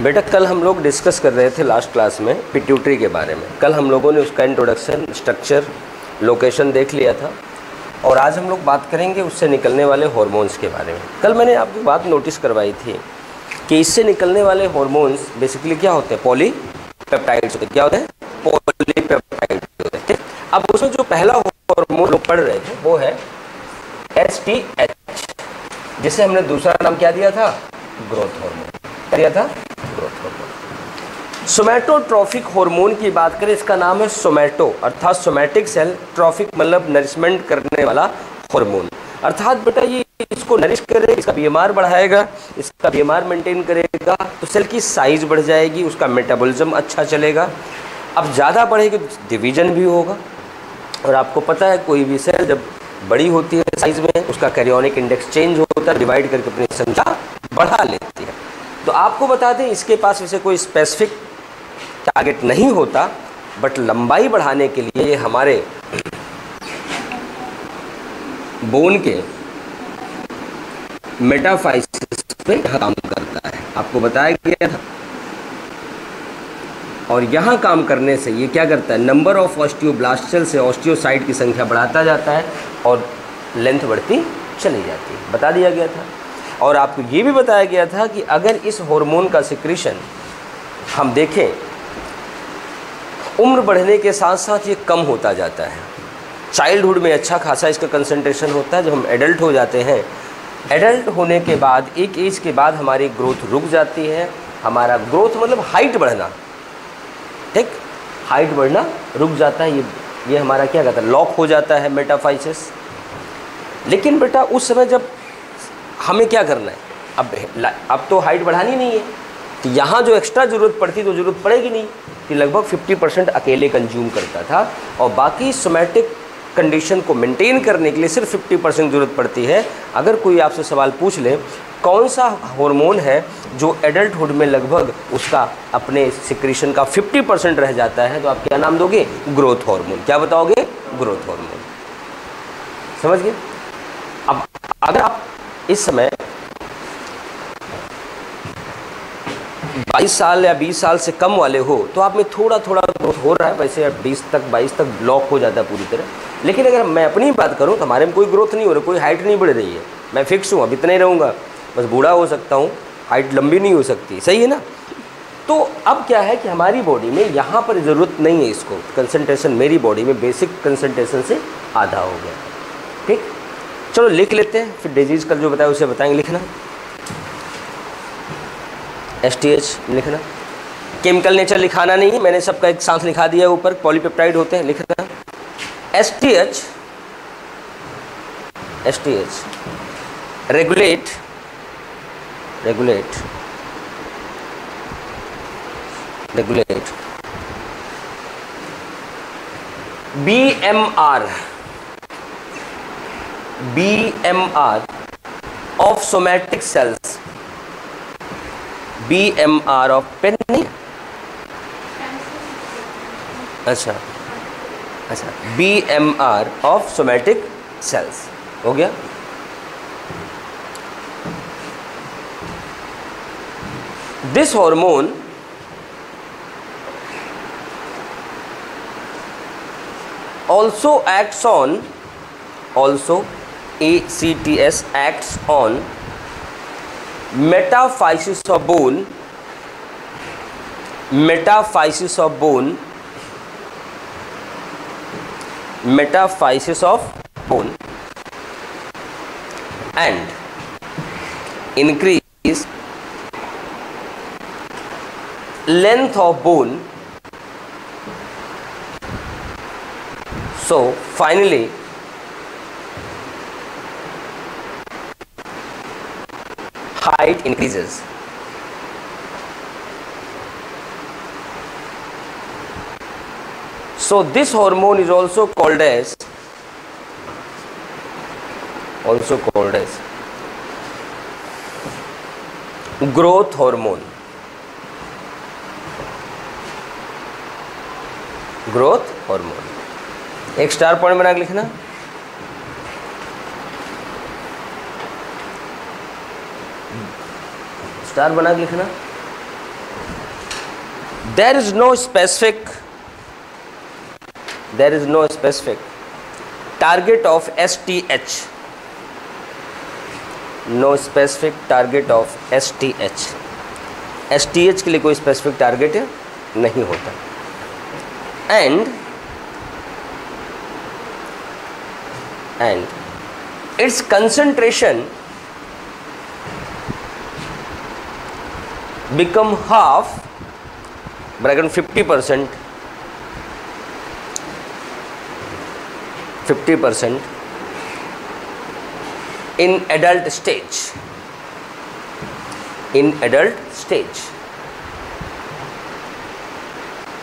बेटा कल हम लोग डिस्कस कर रहे थे लास्ट क्लास में पिट्यूटरी के बारे में। कल हम लोगों ने उसका इंट्रोडक्शन, स्ट्रक्चर, लोकेशन देख लिया था और आज हम लोग बात करेंगे उससे निकलने वाले हार्मोन्स के बारे में। कल मैंने आपको बात नोटिस करवाई थी कि इससे निकलने वाले हार्मोन्स बेसिकली क्या होते हैं, पॉलीपेप्टाइड्स होते हैं। क्या होते हैं? पॉलीपेप्टाइड्स होते हैं। अब उसमें जो पहला हार्मोन लोग पढ़ रहे थे वो है STH, जिसे हमने दूसरा नाम क्या दिया था? Growth hormone. क्या दिया था? Growth hormone. सोमैटोट्रॉफिक हार्मोन की बात करें, इसका नाम है सोमैटो, अर्थात सोमैटिक सेल, ट्रॉफिक मतलब नरिशमेंट करने वाला हार्मोन। अर्थात बेटा ये इसको नरिश करेगा, इसका बीएमआर बढ़ाएगा, इसका बीएमआर मेंटेन करेगा तो सेल की साइज बढ़ जाएगी, उसका मेटाबॉलिज्म अच्छा चलेगा। अब ज़्यादा बढ़ेगी तो डिवीजन भी होगा। और आपको पता है कोई भी सेल जब बड़ी होती है साइज में, उसका कैरियोनिक इंडेक्स चेंज होता है, डिवाइड करके अपनी संख्या बढ़ा लेती है। तो आपको बता दें इसके पास वैसे कोई स्पेसिफिक टारगेट नहीं होता, बट लंबाई बढ़ाने के लिए ये हमारे बोन के मेटाफाइसिस पे काम करता है, आपको बताया गया था। और यहाँ काम करने से ये क्या करता है, नंबर ऑफ ऑस्टियोब्लास्ट सेल से ऑस्टियोसाइट की संख्या बढ़ाता जाता है और लेंथ बढ़ती चली जाती है, बता दिया गया था। और आपको ये भी बताया गया था कि अगर इस हार्मोन का सिक्रीशन हम देखें, उम्र बढ़ने के साथ साथ ये कम होता जाता है। चाइल्डहुड में अच्छा खासा इसका कंसंट्रेशन होता है। जब हम एडल्ट हो जाते हैं, एडल्ट होने के बाद एक एज के बाद हमारी ग्रोथ रुक जाती है। हमारा ग्रोथ मतलब हाइट बढ़ना, ठीक, हाइट बढ़ना रुक जाता है। ये हमारा क्या कहता है, लॉक हो जाता है मेटाफाइसिस। लेकिन बेटा उस समय जब हमें क्या करना है, अब तो हाइट बढ़ानी नहीं है, तो यहाँ जो एक्स्ट्रा ज़रूरत पड़ती तो ज़रूरत पड़ेगी नहीं, कि लगभग 50% अकेले कंज्यूम करता था और बाकी सोमैटिक कंडीशन को मेंटेन करने के लिए सिर्फ 50% ज़रूरत पड़ती है। अगर कोई आपसे सवाल पूछ ले कौन सा हार्मोन है जो एडल्टहुड में लगभग उसका अपने सिक्रीशन का 50% रह जाता है, तो आप क्या नाम दोगे? Growth hormone. क्या बताओगे? Growth hormone. समझ गए? अब अगर आप इस समय 22 साल या 20 साल से कम वाले हो तो आप में थोड़ा थोड़ा ग्रोथ हो रहा है, वैसे 22 तक ब्लॉक हो जाता है पूरी तरह। लेकिन अगर मैं अपनी बात करूं तो हमारे में कोई ग्रोथ नहीं हो रहा, कोई हाइट नहीं बढ़ रही है। मैं फिक्स हूँ, अब इतना ही रहूँगा, बस बूढ़ा हो सकता हूँ, हाइट लंबी नहीं हो सकती। सही है ना? तो अब क्या है कि हमारी बॉडी में यहाँ पर ज़रूरत नहीं है इसको, कंसंट्रेशन मेरी बॉडी में बेसिक कंसंट्रेशन से आधा हो गया। ठीक, चलो लिख लेते हैं, फिर डिजीज़ कल जो बताया उसे बताएंगे। लिखना STH लिखना, केमिकल नेचर लिखाना नहीं है, मैंने सबका एक साथ लिखा दिया ऊपर, पॉलीपेप्टाइड होते हैं। लिखना STH regulate BMR of somatic cells, BMR of pen नहीं, अच्छा, BMR of somatic cells हो गया। This hormone also acts on, ACTS acts on metaphysis of bone, and increase length of bone. So finally height increases. So this hormone is also called as growth hormone. Growth hormone. एक star point बना के लिखना, star बना के लिखना। there is no specific target of STH, no specific target of STH, STH के लिए कोई स्पेसिफिक टारगेट नहीं होता, and its concentration become half, bracket 50% in adult stage,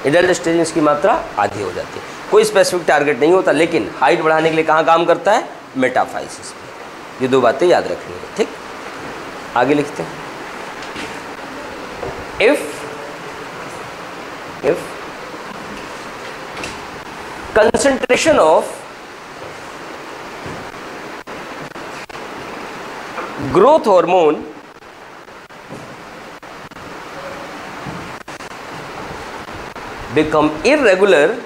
adult stage इसकी मात्रा आधी हो जाती है। कोई स्पेसिफिक टारगेट नहीं होता, लेकिन हाइट बढ़ाने के लिए कहाँ काम करता है? मेटाफाइसिस में। ये दो बातें याद रखनी है, ठीक। आगे लिखते हैं, if concentration of growth hormone become irregular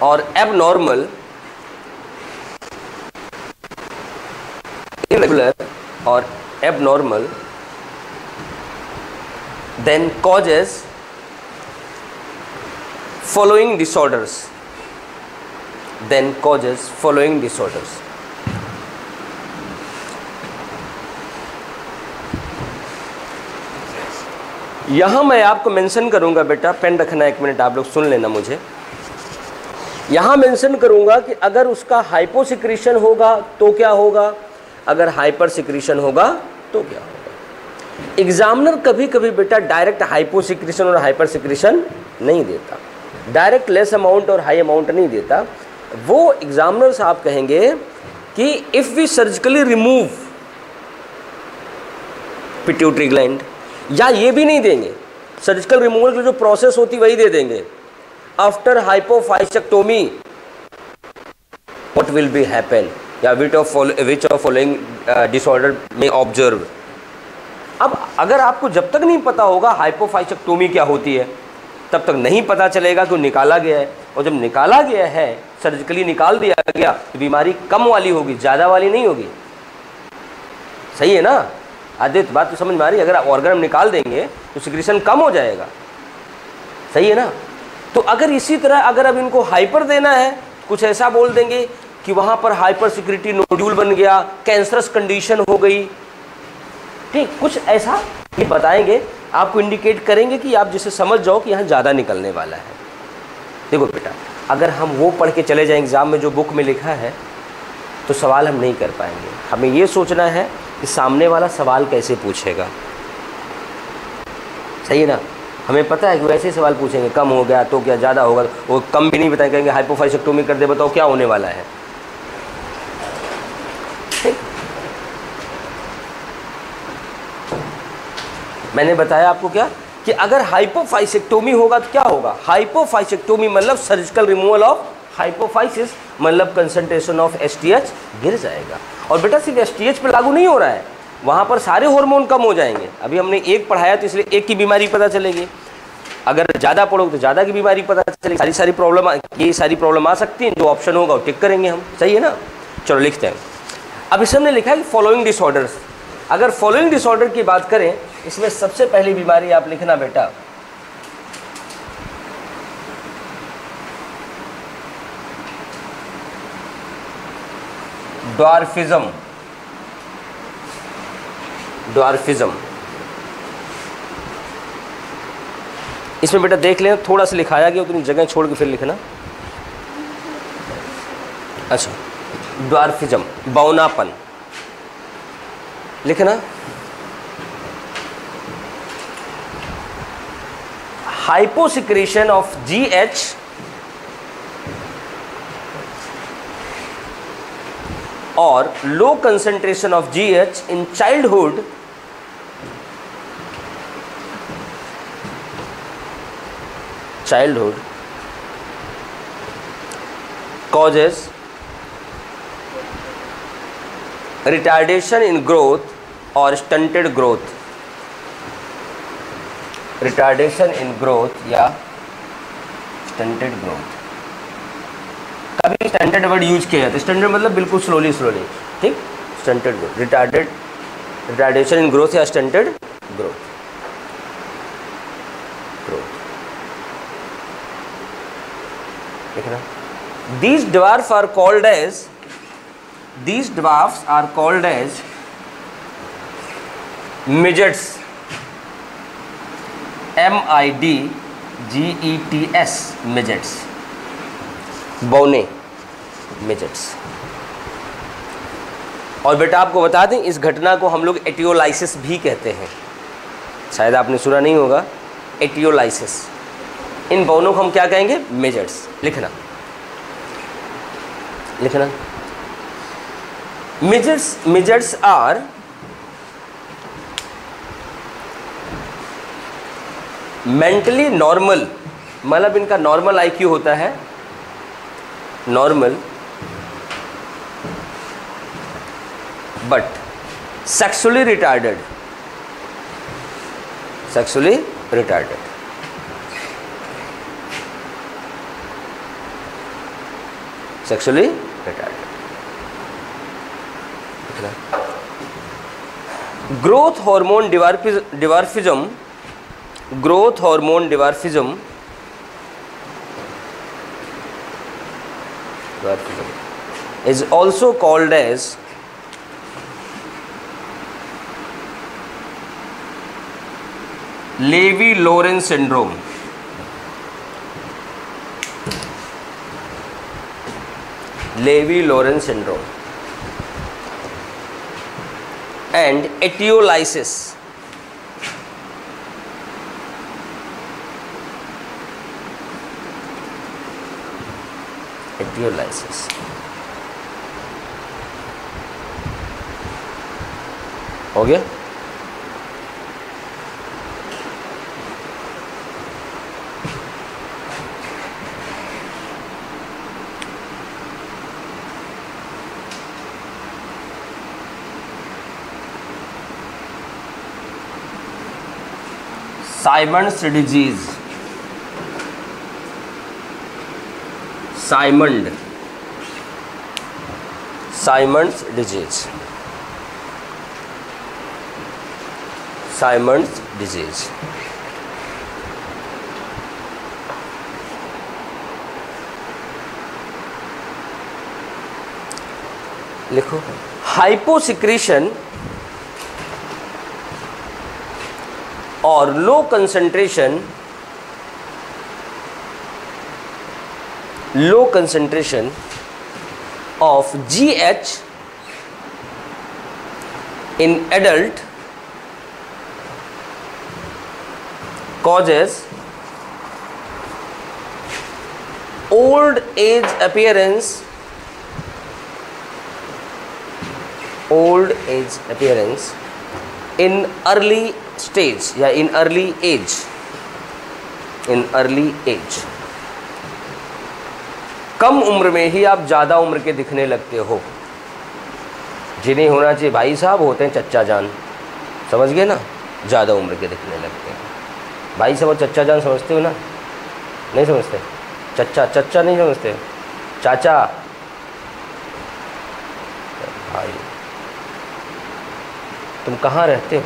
or abnormal, then causes following disorders, यहां मैं आपको मेंशन करूंगा, बेटा पेन रखना, एक मिनट आप लोग सुन लेना मुझे। यहां मेंशन करूंगा कि अगर उसका हाइपोसिक्रीशन होगा तो क्या होगा, अगर हाइपर सिक्रीशन होगा तो क्या होगा। एग्जामिनर कभी कभी बेटा डायरेक्ट हाइपोसिक्रीशन और हाइपर सिक्रीशन नहीं देता, डायरेक्ट लेस अमाउंट और हाई अमाउंट नहीं देता। वो एग्जामिनर साहब कहेंगे कि if we surgically remove pituitary gland, या ये भी नहीं देंगे, सर्जिकल रिमूवल की जो प्रोसेस होती वही दे देंगे। After hypophysectomy what will be happen, या विच ऑफ फॉलोइंग डिसऑर्डर में ऑब्जर्व। अब अगर आपको जब तक नहीं पता होगा हाइपोफाइसेक्टोमी क्या होती है, तब तक नहीं पता चलेगा कि निकाला गया है। और जब निकाला गया है, सर्जिकली निकाल दिया गया, तो बीमारी कम वाली होगी, ज़्यादा वाली नहीं होगी। सही है ना? आदित्य, बात तो समझ में आ रही है? अगर ऑर्गन हम निकाल देंगे तो सिक्रीशन कम हो जाएगा। सही है ना? तो अगर इसी तरह अगर अब इनको हाइपर देना है, कुछ ऐसा बोल देंगे कि वहाँ पर हाइपर सिक्रिटी नोड्यूल बन गया, कैंसरस कंडीशन हो गई, ठीक, कुछ ऐसा ये बताएंगे, आपको इंडिकेट करेंगे कि आप जिसे समझ जाओ कि यहाँ ज़्यादा निकलने वाला है। देखो बेटा, अगर हम वो पढ़ के चले जाएं एग्ज़ाम में जो बुक में लिखा है, तो सवाल हम नहीं कर पाएंगे। हमें ये सोचना है कि सामने वाला सवाल कैसे पूछेगा। सही है ना? हमें पता है कि वैसे सवाल पूछेंगे, कम हो गया तो क्या, ज़्यादा होगा, वो कम भी नहीं बताएंगे, कहेंगे हाइपोफाइसेक्टोमी कर दे, बताओ क्या होने वाला है। ठीक, मैंने बताया आपको क्या कि अगर हाइपोफाइसेक्टोमी होगा तो क्या होगा। हाइपोफाइसेक्टोमी मतलब सर्जिकल रिमूवल ऑफ हाइपोफाइसिस, मतलब कंसंट्रेशन ऑफ एसटीएच गिर जाएगा। और बेटा सिर्फ एसटीएच पे लागू नहीं हो रहा है, वहाँ पर सारे हार्मोन कम हो जाएंगे। अभी हमने एक पढ़ाया तो इसलिए एक की बीमारी पता चलेगी, अगर ज़्यादा पढ़ोगे तो ज़्यादा की बीमारी पता चलेगी। सारी प्रॉब्लम, ये सारी प्रॉब्लम आ सकती हैं। जो ऑप्शन होगा वो टिक करेंगे हम। सही है ना? चलो लिखते हैं। अब इसमें हमने लिखा है कि फॉलोइंग डिसऑर्डर्स। अगर फॉलोइंग डिसऑर्डर की बात करें, इसमें सबसे पहली बीमारी आप लिखना बेटा ड्वार्फिज्म। इसमें बेटा देख लेना, थोड़ा सा लिखाया गया, उतनी जगह छोड़ के फिर लिखना। अच्छा, ड्वार्फिज्म, बौनापन लिखना। हाइपोसिक्रेशन ऑफ जीएच और low concentration of GH in childhood causes retardation in growth or stunted growth। Retardation in growth या स्टंटेड ग्रोथ। कभी स्टंटेड वर्ड यूज किया जाता है, स्टंटेड मतलब बिल्कुल स्लोली, ठीक। Stunted growth, retardation in growth या स्टंटेड ग्रोथ। देखना, these dwarfs are called as midgets, midgets, midgets, बौने, midgets। और बेटा आपको बता दें, इस घटना को हम लोग एटियोलाइसिस भी कहते हैं, शायद आपने सुना नहीं होगा, एटियोलाइसिस। इन बौनों को हम क्या कहेंगे? midgets। लिखना, midgets are मेंटली नॉर्मल, मतलब इनका नॉर्मल IQ होता है, normal, but sexually retarded, sexually retarded. Growth hormone dwarfism, growth hormone dwarfism is also called as Lévy-Lorenz syndrome, Lévy-Lorenz syndrome and etiolysis, etiolysis। हो गया? Symonds disease, Symonds disease, Symonds disease. लिखो, hyposecretion और low concentration of GH in adult causes old age appearance in early stage या in early age, कम उम्र में ही आप ज़्यादा उम्र के दिखने लगते हो। जिन्हें होना चाहिए भाई साहब होते हैं चच्चा जान, समझ गए ना, ज़्यादा उम्र के दिखने लगते हैं। भाई साहब और चच्चा जान समझते हो ना? नहीं समझते? चच्चा नहीं समझते? चाचा, भाई। तुम कहाँ रहते हो?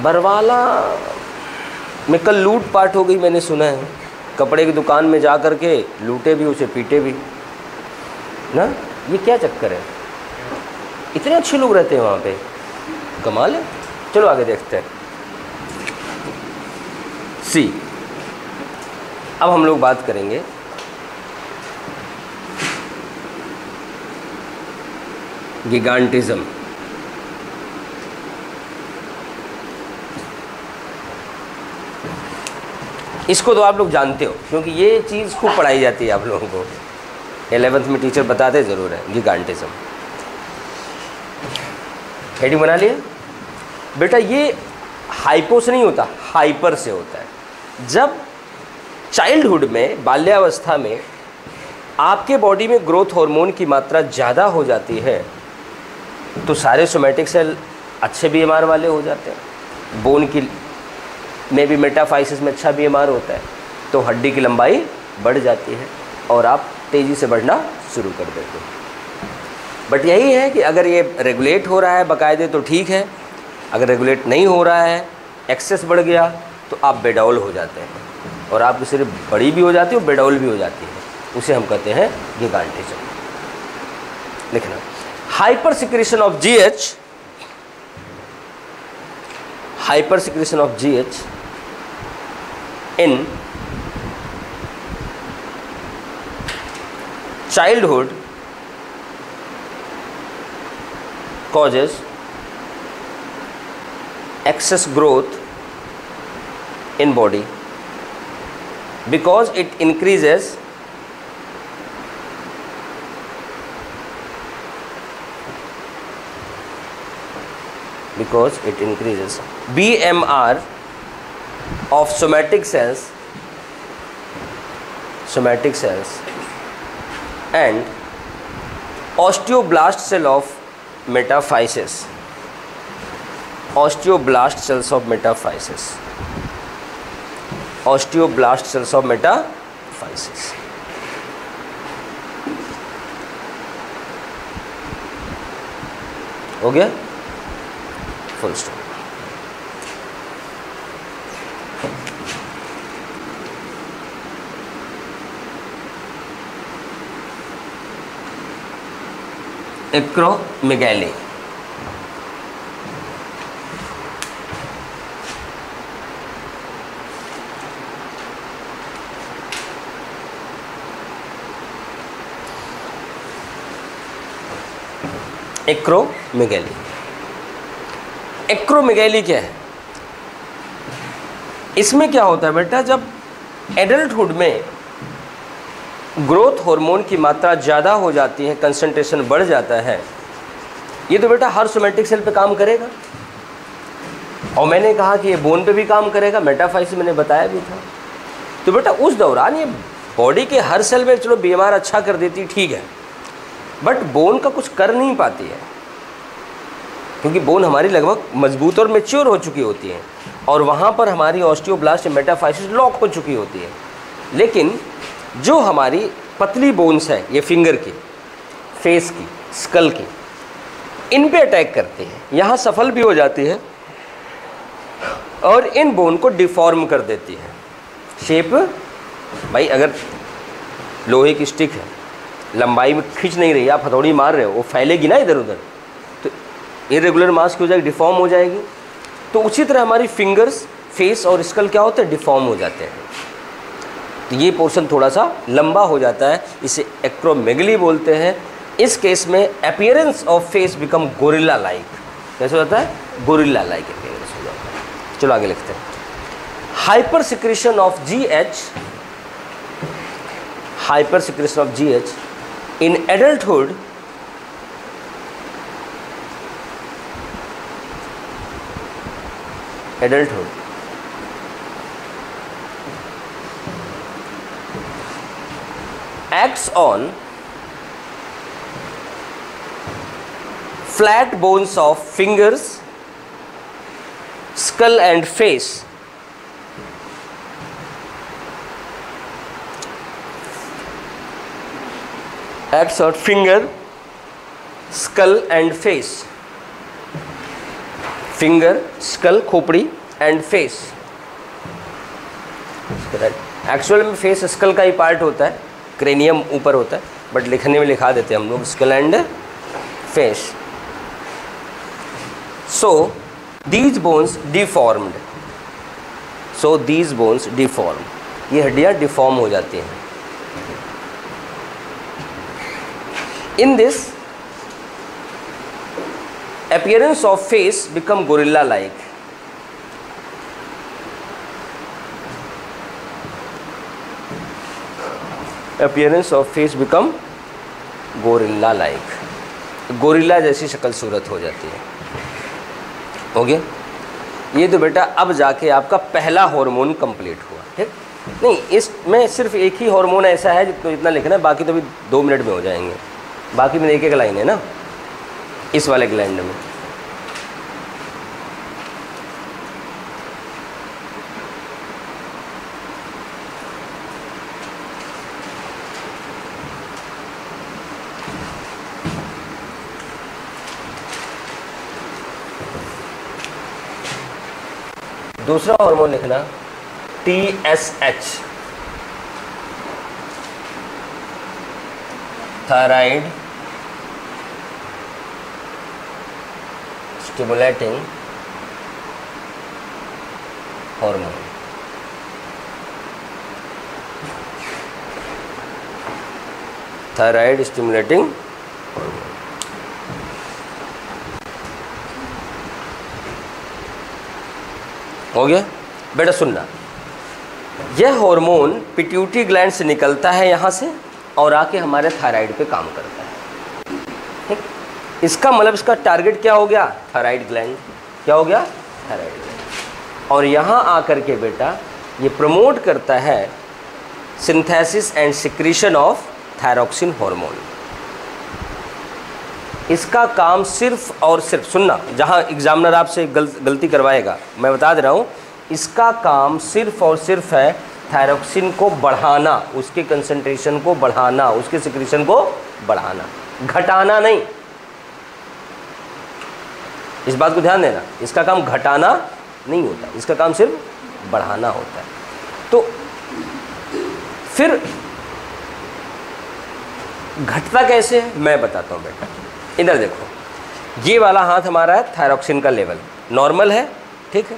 बरवाला में कल लूट पाट हो गई, मैंने सुना है। कपड़े की दुकान में जा कर के लूटे भी, उसे पीटे भी ना। ये क्या चक्कर है? इतने अच्छे लोग रहते हैं वहाँ पे, कमाल है। चलो आगे देखते हैं। सी, अब हम लोग बात करेंगे गिगांटिज्म। इसको तो आप लोग जानते हो, क्योंकि ये चीज़ खूब पढ़ाई जाती है आप लोगों को, 11th में टीचर बताते ज़रूर है। गिगांटिज्म हेडिंग बना लिए बेटा। ये हाइपो से नहीं होता, हाइपर से होता है। जब चाइल्डहुड में, बाल्यावस्था में आपके बॉडी में ग्रोथ हार्मोन की मात्रा ज़्यादा हो जाती है तो सारे सोमैटिक सेल अच्छे बीएमआर वाले हो जाते हैं, बोन की में भी मेटाफाइसिस में अच्छा बीएमआर होता है, तो हड्डी की लंबाई बढ़ जाती है और आप तेज़ी से बढ़ना शुरू कर देते हैं। बट यही है कि अगर ये रेगुलेट हो रहा है बाकायदे तो ठीक है, अगर रेगुलेट नहीं हो रहा है, एक्सेस बढ़ गया, तो आप बेडौल हो जाते हैं और आपकी सिर्फ बड़ी भी हो जाती है और बेडौल भी हो जाती है, उसे हम कहते हैं गिगांटिज्म। लिखना, hyper secretion of GH, hyper secretion of GH in childhood causes excess growth in body because it increases BMR of somatic cells and osteoblast cell of metaphysis, osteoblast cells of metaphysis, osteoblast cells of metaphysis। हो गया, full stop. Acromegaly, acromegaly, acromegaly क्या है? इसमें क्या होता है बेटा, जब एडल्टहुड में ग्रोथ हार्मोन की मात्रा ज़्यादा हो जाती है, कंसंट्रेशन बढ़ जाता है, ये तो बेटा हर सोमैटिक सेल पे काम करेगा। और मैंने कहा कि ये बोन पे भी काम करेगा, मेटाफाइसिस मैंने बताया भी था। तो बेटा उस दौरान ये बॉडी के हर सेल में चलो बीएमआर अच्छा कर देती, ठीक है, बट बोन का कुछ कर नहीं पाती है, क्योंकि बोन हमारी लगभग मजबूत और मैच्योर हो चुकी होती है और वहाँ पर हमारी ऑस्टियोब्लास्ट मेटाफाइसिस लॉक हो चुकी होती है। लेकिन जो हमारी पतली बोन्स है, ये फिंगर की, फेस की, स्कल की, इन पे अटैक करती है, यहाँ सफल भी हो जाती है और इन बोन को डिफॉर्म कर देती है। शेप, भाई अगर लोहे की स्टिक है, लंबाई में खींच नहीं रही, आप हथौड़ी मार रहे हो, वो फैलेगी ना इधर उधर, तो इरेगुलर मास की हो जाएगी, डिफॉर्म हो जाएगी। तो उसी तरह हमारी फिंगर्स, फेस और स्कल क्या होते हैं, डिफॉर्म हो जाते हैं। तो ये पोर्शन थोड़ा सा लंबा हो जाता है, इसे एक्रोमेगली बोलते हैं। इस केस में appearance of face become gorilla like. कैसे हो जाता है? गोरिल्ला लाइक अपीयरेंस हो जाता है। चलो आगे लिखते हैं। Hyper secretion of GH, hyper secretion of GH in adulthood acts on flat bones of fingers, skull and face. Acts on finger, skull and face. Finger, skull, खोपड़ी and face. एक्चुअल में face school का ही part होता है, cranium ऊपर होता है, but लिखने में लिखा देते हैं हम लोग skull and face. So these bones deformed, so these bones deform, ये हड्डियाँ डिफॉर्म हो जाती हैं। In this appearance of face become gorilla like. Appearance of face become gorilla like. Gorilla जैसी शक्ल सूरत हो जाती है। हो गया? ये तो बेटा अब जाके आपका पहला हार्मोन कंप्लीट हुआ। ठीक नहीं, इसमें सिर्फ एक ही हार्मोन ऐसा है जितना लिखना है, बाकी तो अभी 2 मिनट में हो जाएंगे। बाकी में एक एक लाइन है ना इस वाले ग्लैंड में। दूसरा हार्मोन लिखना TSH, thyroid stimulating hormone. Thyroid stimulating हो गया बेटा। सुनना, यह हार्मोन पिट्यूटरी ग्लैंड से निकलता है यहाँ से और आके हमारे थायराइड पे काम करता है। ठीक, इसका मतलब इसका टारगेट क्या हो गया? Thyroid gland. क्या हो गया? Thyroid gland. और यहाँ आकर के बेटा ये प्रमोट करता है synthesis and secretion of thyroxine hormone. इसका काम सिर्फ और सिर्फ, सुनना, जहाँ एग्जामिनर आपसे गलती करवाएगा मैं बता दे रहा हूँ, इसका काम सिर्फ और सिर्फ है थायरोक्सिन को बढ़ाना, उसके कंसंट्रेशन को बढ़ाना, उसके सिक्रीशन को बढ़ाना, घटाना नहीं। इस बात को ध्यान देना, इसका काम घटाना नहीं होता, इसका काम सिर्फ बढ़ाना होता है। तो फिर घटता कैसे है मैं बताता हूँ बेटा। इधर देखो, ये वाला हाथ हमारा है, थायरोक्सिन का लेवल नॉर्मल है, ठीक है।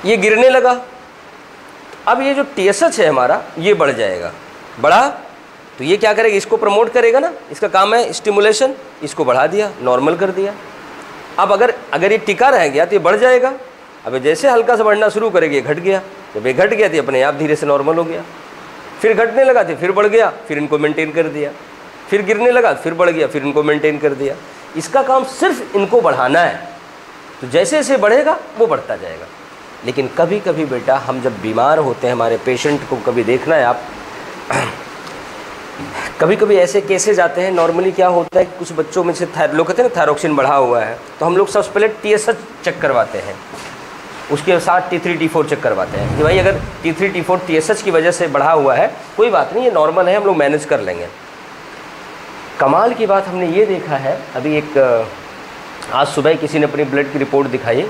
ये गिरने लगा, अब ये जो TSH है हमारा ये बढ़ जाएगा। बढ़ा तो ये क्या करेगा? इसको प्रमोट करेगा ना, इसका काम है स्टिमुलेशन। इसको बढ़ा दिया, नॉर्मल कर दिया। अब अगर ये टिका रह गया तो ये बढ़ जाएगा। अब जैसे हल्का सा बढ़ना शुरू करेगा, ये घट गया। जब ये घट गया तो अपने आप धीरे से नॉर्मल हो गया। फिर घटने लगा तो फिर बढ़ गया, फिर इनको मेंटेन कर दिया। फिर गिरने लगा, फिर बढ़ गया, फिर इनको मेंटेन कर दिया। इसका काम सिर्फ इनको बढ़ाना है। तो जैसे जैसे बढ़ेगा वो बढ़ता जाएगा। लेकिन कभी कभी बेटा हम जब बीमार होते हैं, हमारे पेशेंट को कभी देखना है आप, कभी कभी ऐसे केसेज आते हैं। नॉर्मली क्या होता है, कुछ बच्चों में से लोग कहते हैं ना थायरोक्सिन बढ़ा हुआ है, तो हम लोग सबसे पहले TSH चेक करवाते हैं, उसके साथ T3 T4 चेक करवाते हैं कि भाई अगर T3 T4 TSH की वजह से बढ़ा हुआ है कोई बात नहीं, ये नॉर्मल है, हम लोग मैनेज कर लेंगे। कमाल की बात हमने ये देखा है, अभी आज सुबह किसी ने अपनी ब्लड की रिपोर्ट दिखाई।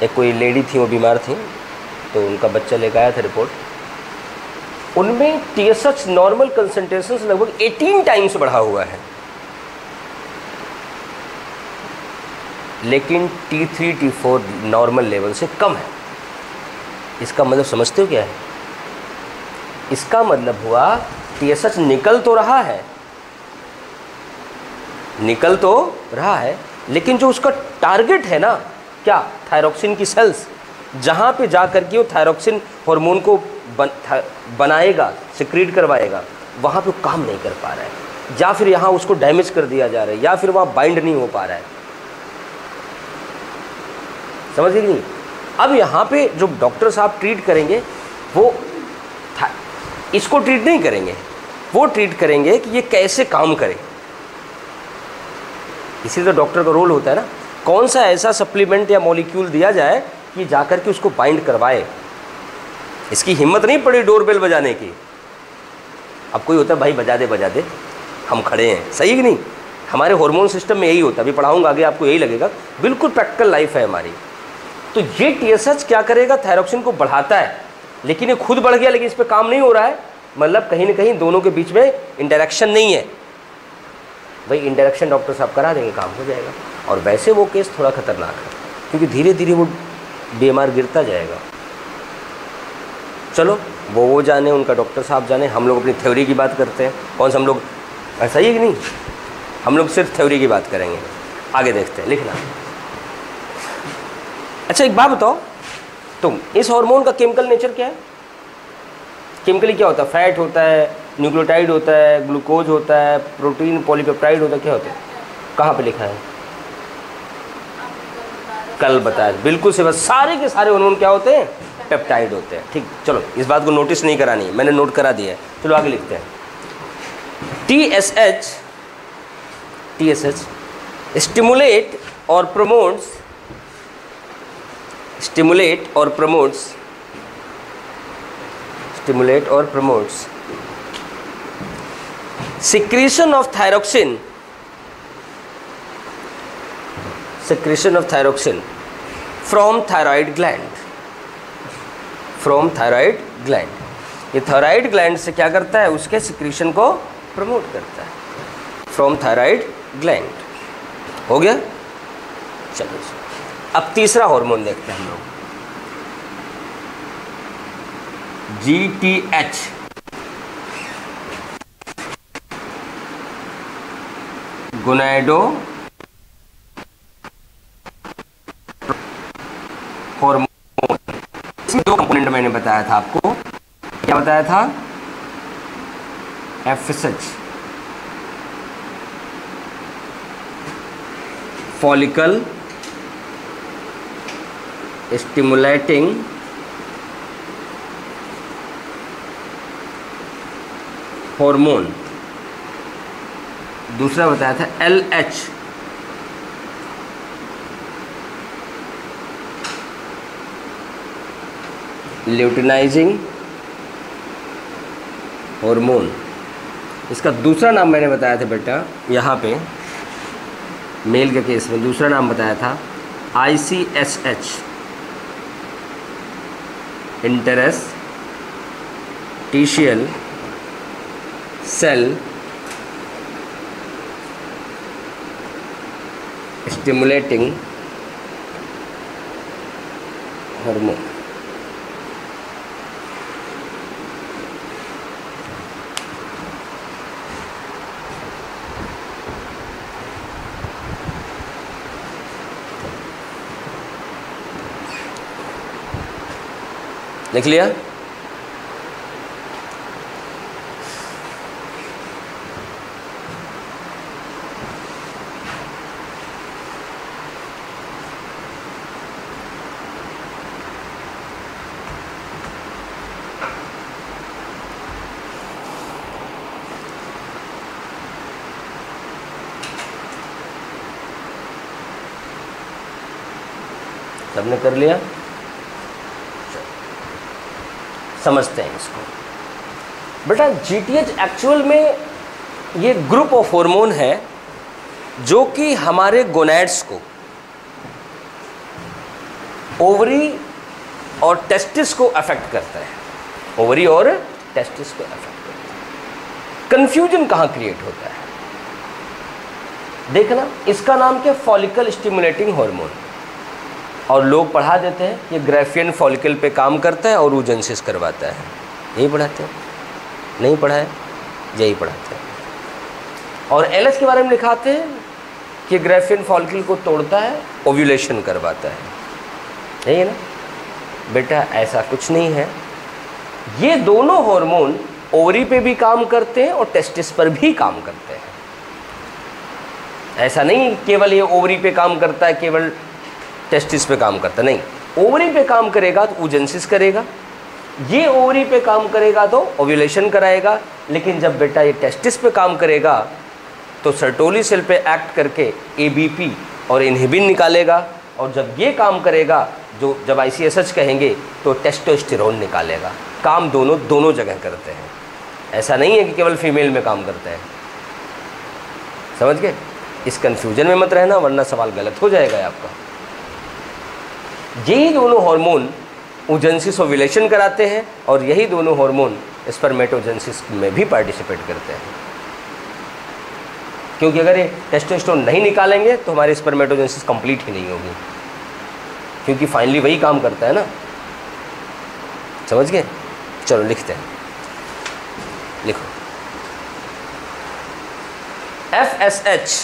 एक कोई लेडी थी, वो बीमार थी, तो उनका बच्चा लेकर आया था रिपोर्ट। उनमें TSH नॉर्मल कंसंट्रेशन से लगभग 18 टाइम्स बढ़ा हुआ है, लेकिन T3 T4 नॉर्मल लेवल से कम है। इसका मतलब समझते हो क्या है? इसका मतलब हुआ TSH निकल तो रहा है, निकल तो रहा है, लेकिन जो उसका टारगेट है ना, क्या? थायरोक्सिन की सेल्स, जहाँ पे जा कर के वो थायरोक्सिन हार्मोन को बनाएगा, सिक्रीट करवाएगा, वहाँ पे वो काम नहीं कर पा रहा है, या फिर यहाँ उसको डैमेज कर दिया जा रहा है, या फिर वहाँ बाइंड नहीं हो पा रहा है। समझ गए कि नहीं? अब यहाँ पे जो डॉक्टर साहब ट्रीट करेंगे वो इसको ट्रीट नहीं करेंगे, वो ट्रीट करेंगे कि ये कैसे काम करे। इसी तो डॉक्टर का रोल होता है ना, कौन सा ऐसा सप्लीमेंट या मॉलिक्यूल दिया जाए कि जाकर के उसको बाइंड करवाए। इसकी हिम्मत नहीं पड़ी डोरबेल बजाने की। अब कोई होता है भाई बजा दे, हम खड़े हैं, सही कि नहीं? हमारे हार्मोन सिस्टम में यही होता है। अभी पढ़ाऊंगा आगे, आपको यही लगेगा, बिल्कुल प्रैक्टिकल लाइफ है हमारी। तो ये TSH क्या करेगा? थायरोक्सिन को बढ़ाता है, लेकिन ये खुद बढ़ गया, लेकिन इस पर काम नहीं हो रहा है। मतलब कहीं ना कहीं दोनों के बीच में इंटरेक्शन नहीं है। भाई इंटरेक्शन डॉक्टर साहब करा देंगे, काम हो जाएगा। और वैसे वो केस थोड़ा खतरनाक है, क्योंकि धीरे धीरे वो बीमार गिरता जाएगा। चलो वो जाने, उनका डॉक्टर साहब जाने, हम लोग अपनी थ्योरी की बात करते हैं। कौन सा हम लोग, ऐसा ही है कि नहीं? हम लोग सिर्फ थ्योरी की बात करेंगे। आगे देखते हैं, लिखना। अच्छा एक बात बताओ, तुम इस हार्मोन का केमिकल नेचर क्या है? केमिकली क्या होता है? फैट होता है, न्यूक्लियोटाइड होता है, ग्लूकोज होता है, प्रोटीन पॉलीपेप्टाइड होता है, क्या होता है? कहाँ पे लिखा है? कल बताया, बिल्कुल से। बस सारे के सारे हार्मोन क्या होते हैं? पेप्टाइड होते हैं। ठीक, चलो इस बात को नोटिस नहीं करानी है, मैंने नोट करा दिया है। चलो आगे लिखते हैं। TSH स्टिमुलेट और promotes secretion of thyroxine from thyroid gland, from thyroid gland. ये थायराइड ग्लैंड से क्या करता है, उसके सिक्रीशन को प्रमोट करता है, फ्रॉम थायराइड ग्लैंड। हो गया। चलो अब तीसरा हार्मोन देखते हैं हम लोग, GTH, गोनैडो हार्मोन। इसमें दो कंपोनेंट मैंने बताया था आपको, क्या बताया था, FSH, फॉलिकल स्टिमुलेटिंग हार्मोन। दूसरा बताया था LH, ल्यूटिनाइजिंग हार्मोन। इसका दूसरा नाम मैंने बताया था बेटा, यहाँ पे मेल के केस में दूसरा नाम बताया था ICSH, interstitial cell stimulating hormone. लिख लिया। सबने कर लिया, समझते हैं इसको। बेटा GTH एक्चुअल में ये ग्रुप ऑफ हार्मोन है जो कि हमारे गोनैड्स को, ओवरी और टेस्टिस को अफेक्ट करता है, ओवरी और टेस्टिस को अफेक्ट करता है। कंफ्यूजन कहाँ क्रिएट होता है, देखना, इसका नाम क्या, फॉलिकल स्टिमुलेटिंग हार्मोन, और लोग पढ़ा देते हैं ये ग्राफियन फॉलिकल पे काम करता है और oogenesis करवाता है, यही पढ़ाते हैं, नहीं पढ़ा है, यही पढ़ाते हैं। और LH के बारे में लिखाते हैं कि ग्राफियन फॉलिकल को तोड़ता है, ओव्यूलेशन करवाता है, यही है ना बेटा। ऐसा कुछ नहीं है, ये दोनों हार्मोन ओवरी पे भी काम करते हैं और टेस्टिस पर भी काम करते हैं। ऐसा नहीं केवल ये ओवरी पे काम करता है, केवल टेस्टिस पे काम करता, नहीं, ओवरी पे काम करेगा तो oogenesis करेगा, ये ओवरी पे काम करेगा तो ओव्यूलेशन कराएगा, लेकिन जब बेटा ये टेस्टिस पे काम करेगा तो सर्टोली सेल पे एक्ट करके ABP और इनहिबिन निकालेगा, और जब ये काम करेगा, जो जब ICSH कहेंगे तो टेस्टोस्टेरोन निकालेगा। काम दोनों जगह करते हैं, ऐसा नहीं है कि केवल फीमेल में काम करते हैं, समझ गए। इस कन्फ्यूजन में मत रहना वरना सवाल गलत हो जाएगा आपका। यही दोनों हार्मोन oogenesis ओव्यूलेशन कराते हैं और यही दोनों हार्मोन स्पर्मेटोजेनेसिस में भी पार्टिसिपेट करते हैं, क्योंकि अगर ये टेस्टोस्टेरोन नहीं निकालेंगे तो हमारी स्पर्मेटोजेनेसिस कंप्लीट ही नहीं होगी, क्योंकि फाइनली वही काम करता है ना, समझ गए। चलो लिखते हैं, लिखो FSH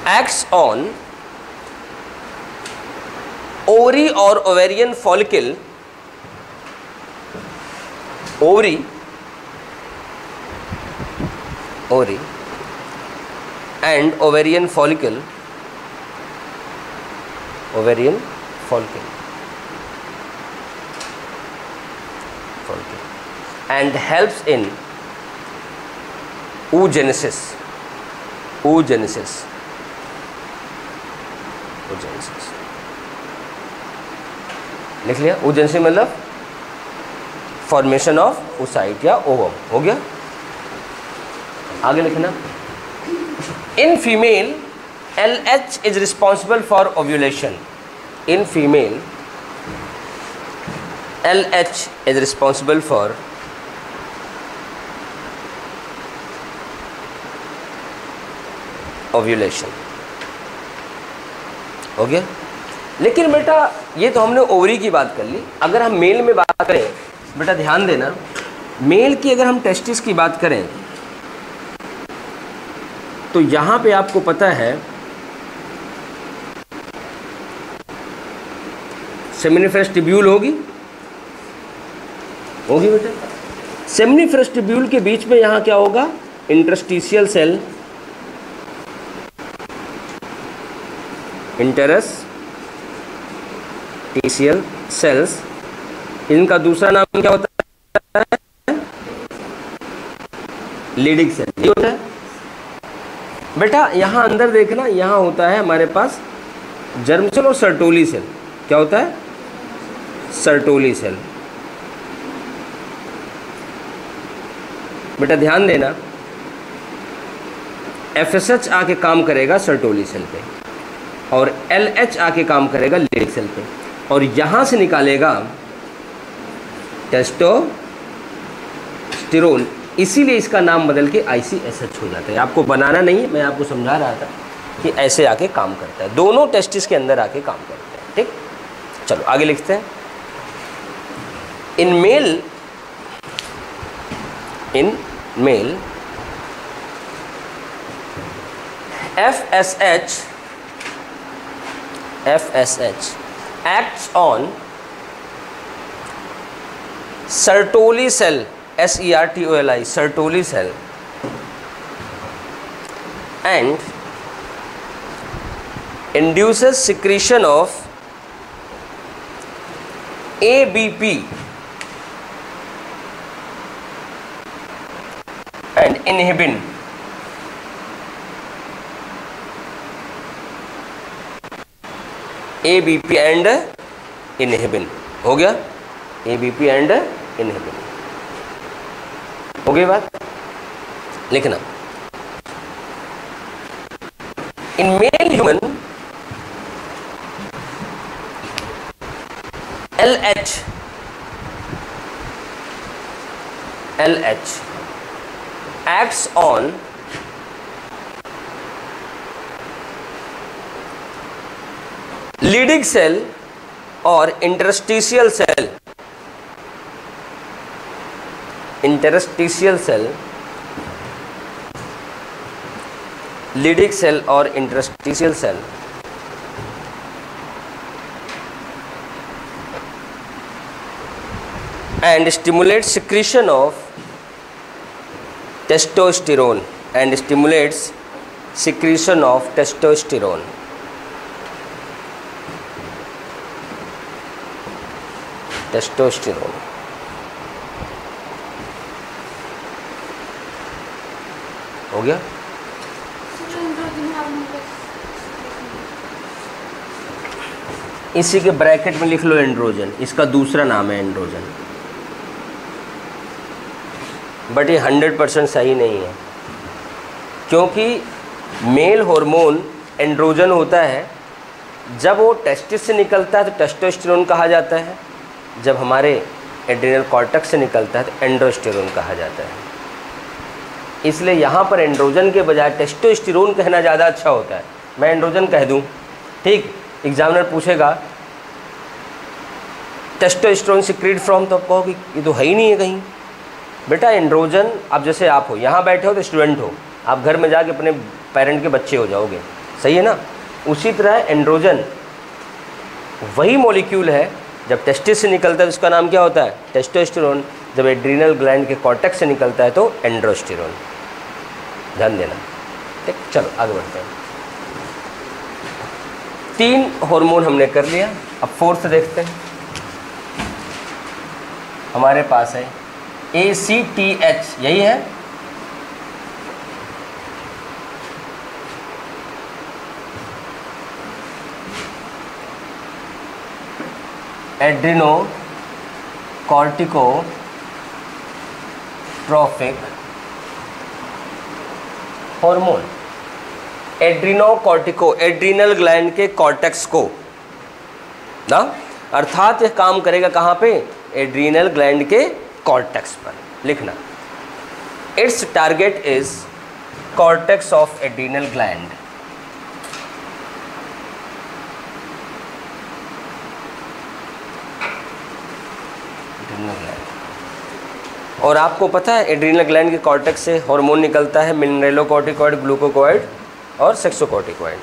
acts on ovary or ovarian follicle, ovary and ovarian follicle, and helps in oogenesis. लिख लिया। oogenesis मतलब फॉर्मेशन ऑफ oocyte या ओवम, हो गया। आगे लिखना, in female LH is responsible for ovulation. In female, LH is responsible for ovulation. हो गया। लेकिन बेटा ये तो हमने ओवरी की बात कर ली, अगर हम मेल में बात करें, बेटा ध्यान देना, मेल की अगर हम टेस्टिस की बात करें तो यहाँ पे आपको पता है सेमिनिफरस ट्यूब्यूल होगी बेटा। सेमिनिफरस ट्यूब्यूल के बीच में यहाँ क्या होगा, इंटरस्टिशियल सेल, इंटरस्टिशियल सेल्स, इनका दूसरा नाम क्या होता है, लीडिंग सेल, ये होता है बेटा। यहाँ अंदर देखना, यहाँ होता है हमारे पास जर्म सेल और सर्टोली सेल। क्या होता है, सर्टोली सेल। बेटा ध्यान देना, FSH आके काम करेगा सर्टोली सेल पे और LH आके काम करेगा लीडिंग सेल पे, और यहाँ से निकालेगा टेस्टोस्टेरोन, इसीलिए इसका नाम बदल के ICSH हो जाता है। आपको बनाना नहीं है, मैं आपको समझा रहा था कि ऐसे आके काम करता है, दोनों टेस्टिस के अंदर आके काम करते हैं। ठीक, चलो आगे लिखते हैं। In male FSH acts on Sertoli cell, SERTOLI, Sertoli cell, and induces secretion of ABP and inhibin. ABP and inhibin हो गया, ABP and inhibin हो गई बात। लिखना, in male human LH acts on Leydig cell और interstitial cell, Leydig cell और interstitial cell and stimulates secretion of testosterone हो गया। इसी के ब्रैकेट में लिख लो एंड्रोजन, इसका दूसरा नाम है एंड्रोजन, बट ये 100% सही नहीं है, क्योंकि मेल हार्मोन एंड्रोजन होता है जब वो टेस्टिस से निकलता है तो टेस्टोस्टेरोन कहा जाता है, जब हमारे एड्रिनल कॉर्टेक्स से निकलता है तो एंड्रोस्टेरोन कहा जाता है। इसलिए यहाँ पर एंड्रोजन के बजाय टेस्टोस्टेरोन कहना ज़्यादा अच्छा होता है। मैं एंड्रोजन कह दूँ, ठीक, एग्जामिनर पूछेगा टेस्टोस्टेरोन सिक्रीट फ्रॉम, तो आप कहो कि ये तो है ही नहीं है कहीं। बेटा एंड्रोजन, अब जैसे आप हो यहाँ बैठे हो तो स्टूडेंट हो, आप घर में जाके अपने पेरेंट के बच्चे हो जाओगे, सही है ना। उसी तरह एंड्रोजन वही मॉलिक्यूल है, जब टेस्टिस से निकलता है तो उसका नाम क्या होता है, टेस्टोस्टेरोन, जब एड्रिनल ग्लैंड के कॉर्टेक्स से निकलता है तो एंड्रोस्टेरोन। ध्यान देना, ठीक। चलो आगे बढ़ते हैं। 3 हार्मोन हमने कर लिया, अब 4th देखते हैं। हमारे पास है ACTH, यही है, एड्रिनो कॉर्टिकोट्रोफिक हार्मोन। एड्रीनोकॉर्टिको, एड्रीनल ग्लैंड के कॉर्टेक्स को ना, अर्थात यह काम करेगा कहाँ पे, एड्रीनल ग्लैंड के कॉर्टेक्स पर। लिखना, it's target is cortex of adrenal gland. और आपको पता है एड्रीनल ग्लैंड के कॉर्टेक्स से हार्मोन निकलता है, मिनरेलोकॉर्टिकॉइड, ग्लूकोकॉइड और सेक्सोकॉर्टिकॉइड।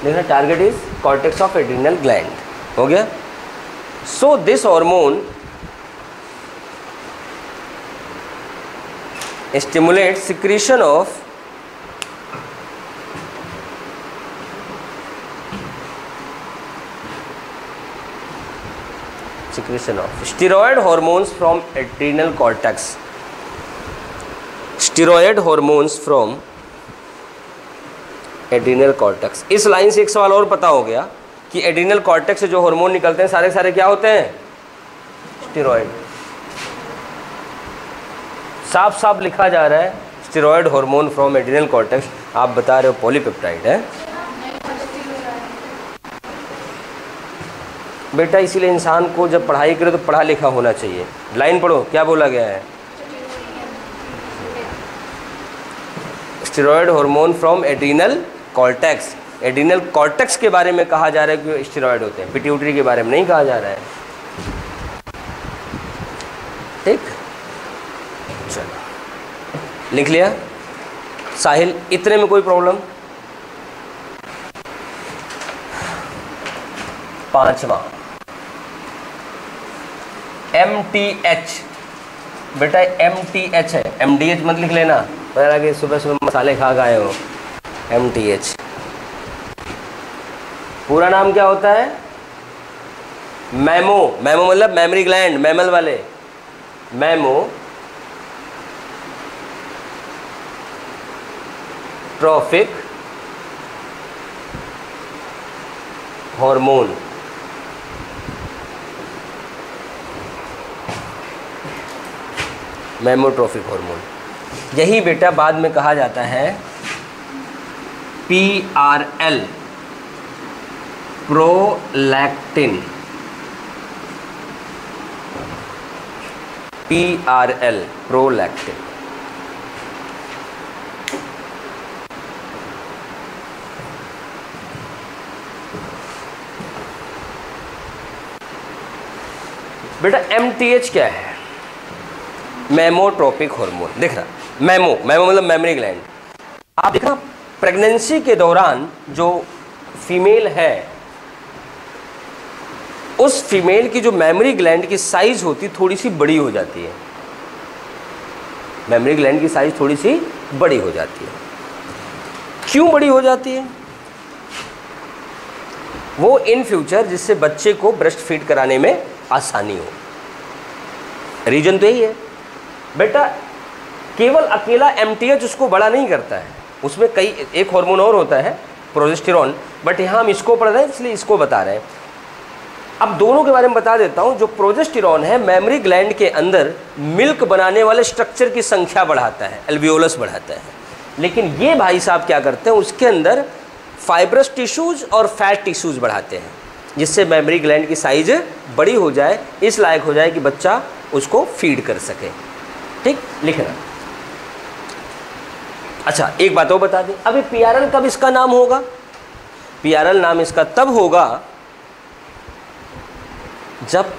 देखना, target is cortex of adrenal gland, हो गया। So this hormone stimulate secretion of steroid hormones from adrenal cortex, steroid hormones from adrenal cortex। इस लाइन से एक सवाल और पता हो गया कि एड्रीनल कॉर्टेक्स से जो हार्मोन निकलते हैं सारे सारे क्या होते हैं, स्टेरॉयड। साफ साफ लिखा जा रहा है steroid hormone from adrenal cortex, आप बता रहे हो पॉलीपेप्टाइड है बेटा। इसीलिए इंसान को जब पढ़ाई करे तो पढ़ा लिखा होना चाहिए। लाइन पढ़ो, क्या बोला गया है, steroid hormone from adrenal cortex. Adrenal cortex के बारे में कहा जा रहा है कि स्टेरॉयड होते हैं, पिट्यूटरी के बारे में नहीं कहा जा रहा है। ठीक, चलो लिख लिया। साहिल, इतने में कोई प्रॉब्लम? पांचवा MTH, बेटा MTH है, MDH मत लिख लेना, पता लगे सुबह सुबह मसाले खा गए हो। MTH पूरा नाम क्या होता है, मैमो, मैमो मतलब मेमोरी ग्लैंड, मैमल वाले, मैमो ट्रॉफिक हार्मोन। मेमोट्रोफिक हार्मोन, यही बेटा बाद में कहा जाता है PRL, प्रोलैक्टिन। PRL, prolactin. बेटा MTH क्या है, मेमोट्रोपिक हार्मोन। देख रहा, मैमो, मैमो मतलब मेमोरी ग्लैंड। आप देखना, प्रेगनेंसी के दौरान जो फीमेल है उस फीमेल की जो मेमोरी ग्लैंड की साइज होती थोड़ी सी बड़ी हो जाती है, मेमोरी ग्लैंड की साइज थोड़ी सी बड़ी हो जाती है। क्यों बड़ी हो जाती है? वो इन फ्यूचर जिससे बच्चे को ब्रेस्ट फीड कराने में आसानी हो, रीजन तो यही है बेटा। केवल अकेला MTH उसको बड़ा नहीं करता है, उसमें कई एक हार्मोन और होता है प्रोजेस्टेरॉन, बट यहाँ हम इसको पढ़ रहे हैं इसलिए इसको बता रहे हैं। अब दोनों के बारे में बता देता हूँ। जो प्रोजेस्टेरॉन है मेमोरी ग्लैंड के अंदर मिल्क बनाने वाले स्ट्रक्चर की संख्या बढ़ाता है, एल्वियोलस बढ़ाता है, लेकिन ये भाई साहब क्या करते हैं, उसके अंदर फाइब्रस टिश्यूज और फैट टिश्यूज बढ़ाते हैं, जिससे मेमोरी ग्लैंड की साइज बड़ी हो जाए, इस लायक हो जाए कि बच्चा उसको फीड कर सके। ठीक, लिखना। अच्छा, एक बात और बता दें, अभी PRL कब इसका नाम होगा? PRL नाम इसका तब होगा जब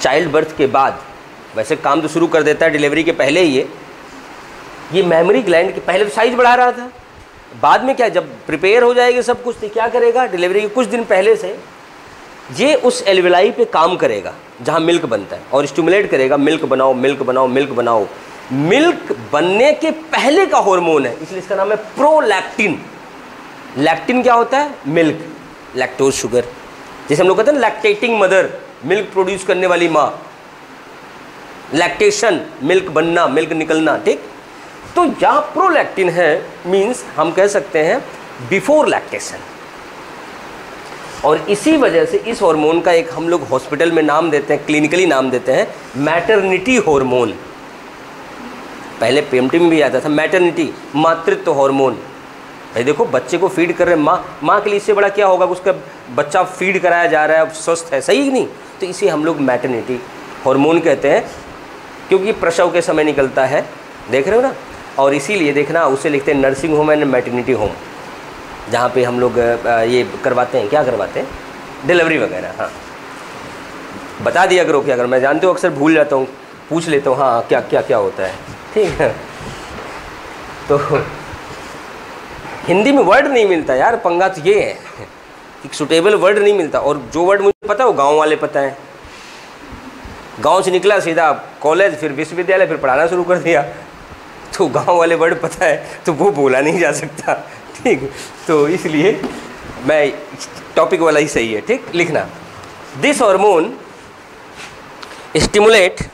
चाइल्ड बर्थ के बाद, वैसे काम तो शुरू कर देता है डिलीवरी के पहले ही, ये मेमोरी ग्लैंड के पहले तो साइज बढ़ा रहा था, बाद में क्या, जब प्रिपेयर हो जाएगी सब कुछ तो क्या करेगा, डिलीवरी के कुछ दिन पहले से ये उस एल्वेलाई पे काम करेगा जहाँ मिल्क बनता है और स्टिमुलेट करेगा, मिल्क बनाओ, मिल्क बनाओ, मिल्क बनाओ। मिल्क बनने के पहले का हार्मोन है, इसलिए इसका नाम है प्रोलैक्टिन। लैक्टिन क्या होता है? मिल्क, लैक्टोज शुगर, जैसे हम लोग कहते हैं लैक्टेटिंग मदर, मिल्क प्रोड्यूस करने वाली माँ, लैक्टेशन, मिल्क बनना, मिल्क निकलना। ठीक, तो जहाँ प्रोलैक्टिन है मीन्स हम कह सकते हैं बिफोर लैक्टेशन, और इसी वजह से इस हार्मोन का एक हम लोग हॉस्पिटल में नाम देते हैं, क्लिनिकली नाम देते हैं मैटरनिटी हार्मोन। पहले पीएमटी में भी आता था मैटरनिटी, मातृत्व हार्मोन। भाई देखो बच्चे को फीड कर रहे हैं, माँ के लिए इससे बड़ा क्या होगा, उसका बच्चा फीड कराया जा रहा है, स्वस्थ है, सही नहीं। तो इसे हम लोग मैटरनिटी हार्मोन कहते हैं, क्योंकि प्रसव के समय निकलता है, देख रहे हो ना। और इसीलिए देखना उसे लिखते हैं nursing home and maternity home, जहाँ पे हम लोग ये करवाते हैं, क्या करवाते हैं, डिलीवरी वगैरह। हाँ बता दिया करो क्या, अगर मैं जानते हो अक्सर भूल जाता हूँ, पूछ लेता हूँ हाँ क्या क्या क्या होता है, ठीक है। तो हिंदी में वर्ड नहीं मिलता यार, पंगा तो ये है कि सुटेबल वर्ड नहीं मिलता। और जो वर्ड मुझे पता है वो गांव वाले पता है। गांव से निकला सीधा कॉलेज, फिर विश्वविद्यालय, फिर पढ़ाना शुरू कर दिया, तो गांव वाले वर्ड पता है तो वो बोला नहीं जा सकता, ठीक। तो इसलिए मैं टॉपिक वाला ही सही है, ठीक। लिखना this hormone stimulate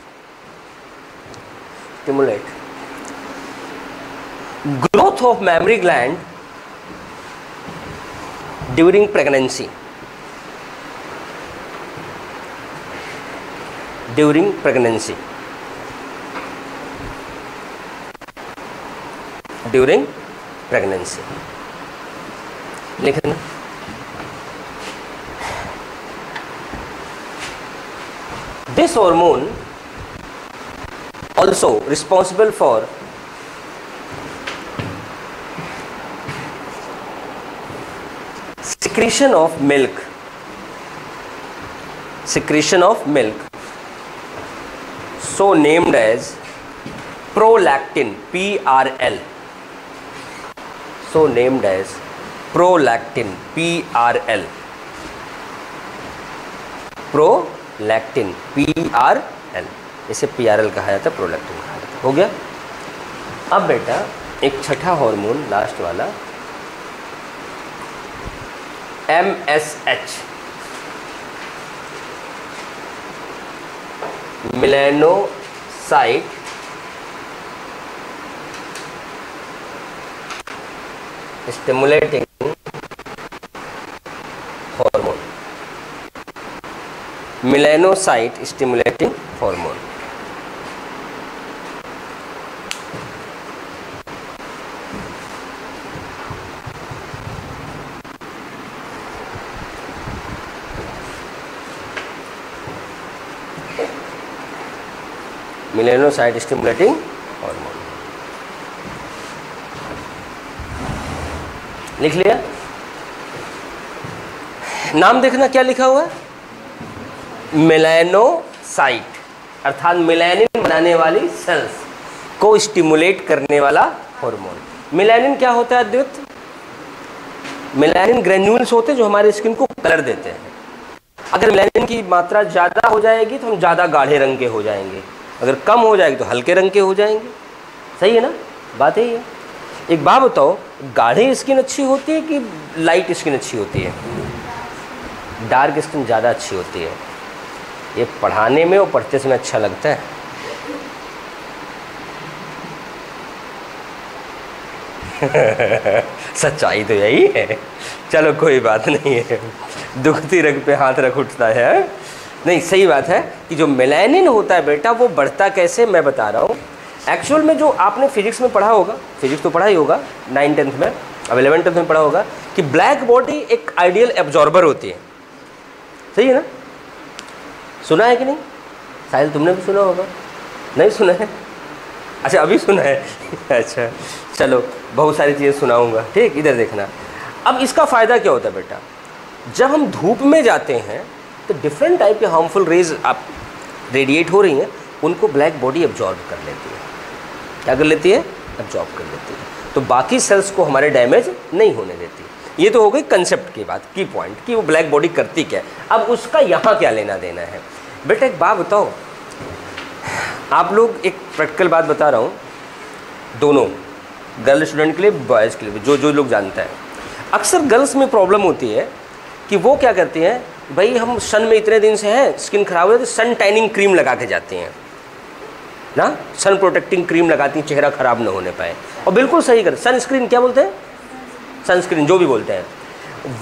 growth of mammary gland during pregnancy. During pregnancy. During pregnancy. लिखना this hormone also responsible for secretion of milk, so named as prolactin, PRL, so named as prolactin, PRL, prolactin, PRL, इसे PRL कहा जाता है, prolactin कहा जाता है। हो गया। अब बेटा एक छठा हार्मोन लास्ट वाला MSH, melanocyte stimulating hormone, melanocyte stimulating hormone. Melanocyte stimulating hormone लिख लिया। नाम देखना क्या लिखा हुआ है, मेलानोसाइट, अर्थात मेलानिन बनाने वाली सेल्स को स्टिमुलेट करने वाला हार्मोन। मेलानिन क्या होता है अद्वैत? मेलानिन ग्रेन्यूल्स होते हैं जो हमारे स्किन को कलर देते हैं। अगर मेलानिन की मात्रा ज़्यादा हो जाएगी तो हम ज़्यादा गाढ़े रंग के हो जाएंगे, अगर कम हो जाएगी तो हल्के रंग के हो जाएंगे। सही है ना, बात यही है। एक बात बताओ, गाढ़ी स्किन अच्छी होती है कि लाइट स्किन अच्छी होती है? डार्क स्किन ज़्यादा अच्छी होती है। ये पढ़ाने में और पढ़ते समय अच्छा लगता है। सच्चाई तो यही है। चलो कोई बात नहीं है, दुखती रग पे हाथ रख उठता है। नहीं, सही बात है कि जो मेलानिन होता है बेटा वो बढ़ता कैसे, मैं बता रहा हूँ। एक्चुअल में जो आपने फिजिक्स में पढ़ा होगा, फिजिक्स तो पढ़ा ही होगा 9th-10th में, अब 11th-12th में पढ़ा होगा कि ब्लैक बॉडी एक आइडियल एब्जॉर्बर होती है। सही है ना, सुना है कि नहीं? शायद तुमने भी सुना होगा। नहीं सुना है? अच्छा अभी सुना है। अच्छा चलो, बहुत सारी चीज़ें सुनाऊंगा, ठीक। इधर देखना। अब इसका फ़ायदा क्या होता है बेटा, जब हम धूप में जाते हैं तो डिफरेंट टाइप के हार्मफुल रेज आप रेडिएट हो रही हैं, उनको ब्लैक बॉडी एब्जॉर्ब कर लेती है। क्या कर लेती है? एब्जॉर्ब कर लेती है। तो बाकी सेल्स को हमारे डैमेज नहीं होने देती। ये तो हो गई कंसेप्ट की बात, की पॉइंट कि वो ब्लैक बॉडी करती क्या है। अब उसका यहाँ क्या लेना देना है बेटा, एक बात बताओ। आप लोग, एक प्रैक्टिकल बात बता रहा हूँ, दोनों गर्ल स्टूडेंट के लिए, बॉयज़ के लिए, जो लोग जानता है। अक्सर गर्ल्स में प्रॉब्लम होती है कि वो क्या करती हैं, भाई हम सन में इतने दिन से हैं, स्किन खराब हो तो सन टैनिंग क्रीम लगा के जाती हैं ना, सन प्रोटेक्टिंग क्रीम लगाती हैं चेहरा ख़राब ना होने पाए। और बिल्कुल सही कर, सनस्क्रीन क्या बोलते हैं, सनस्क्रीन जो भी बोलते हैं,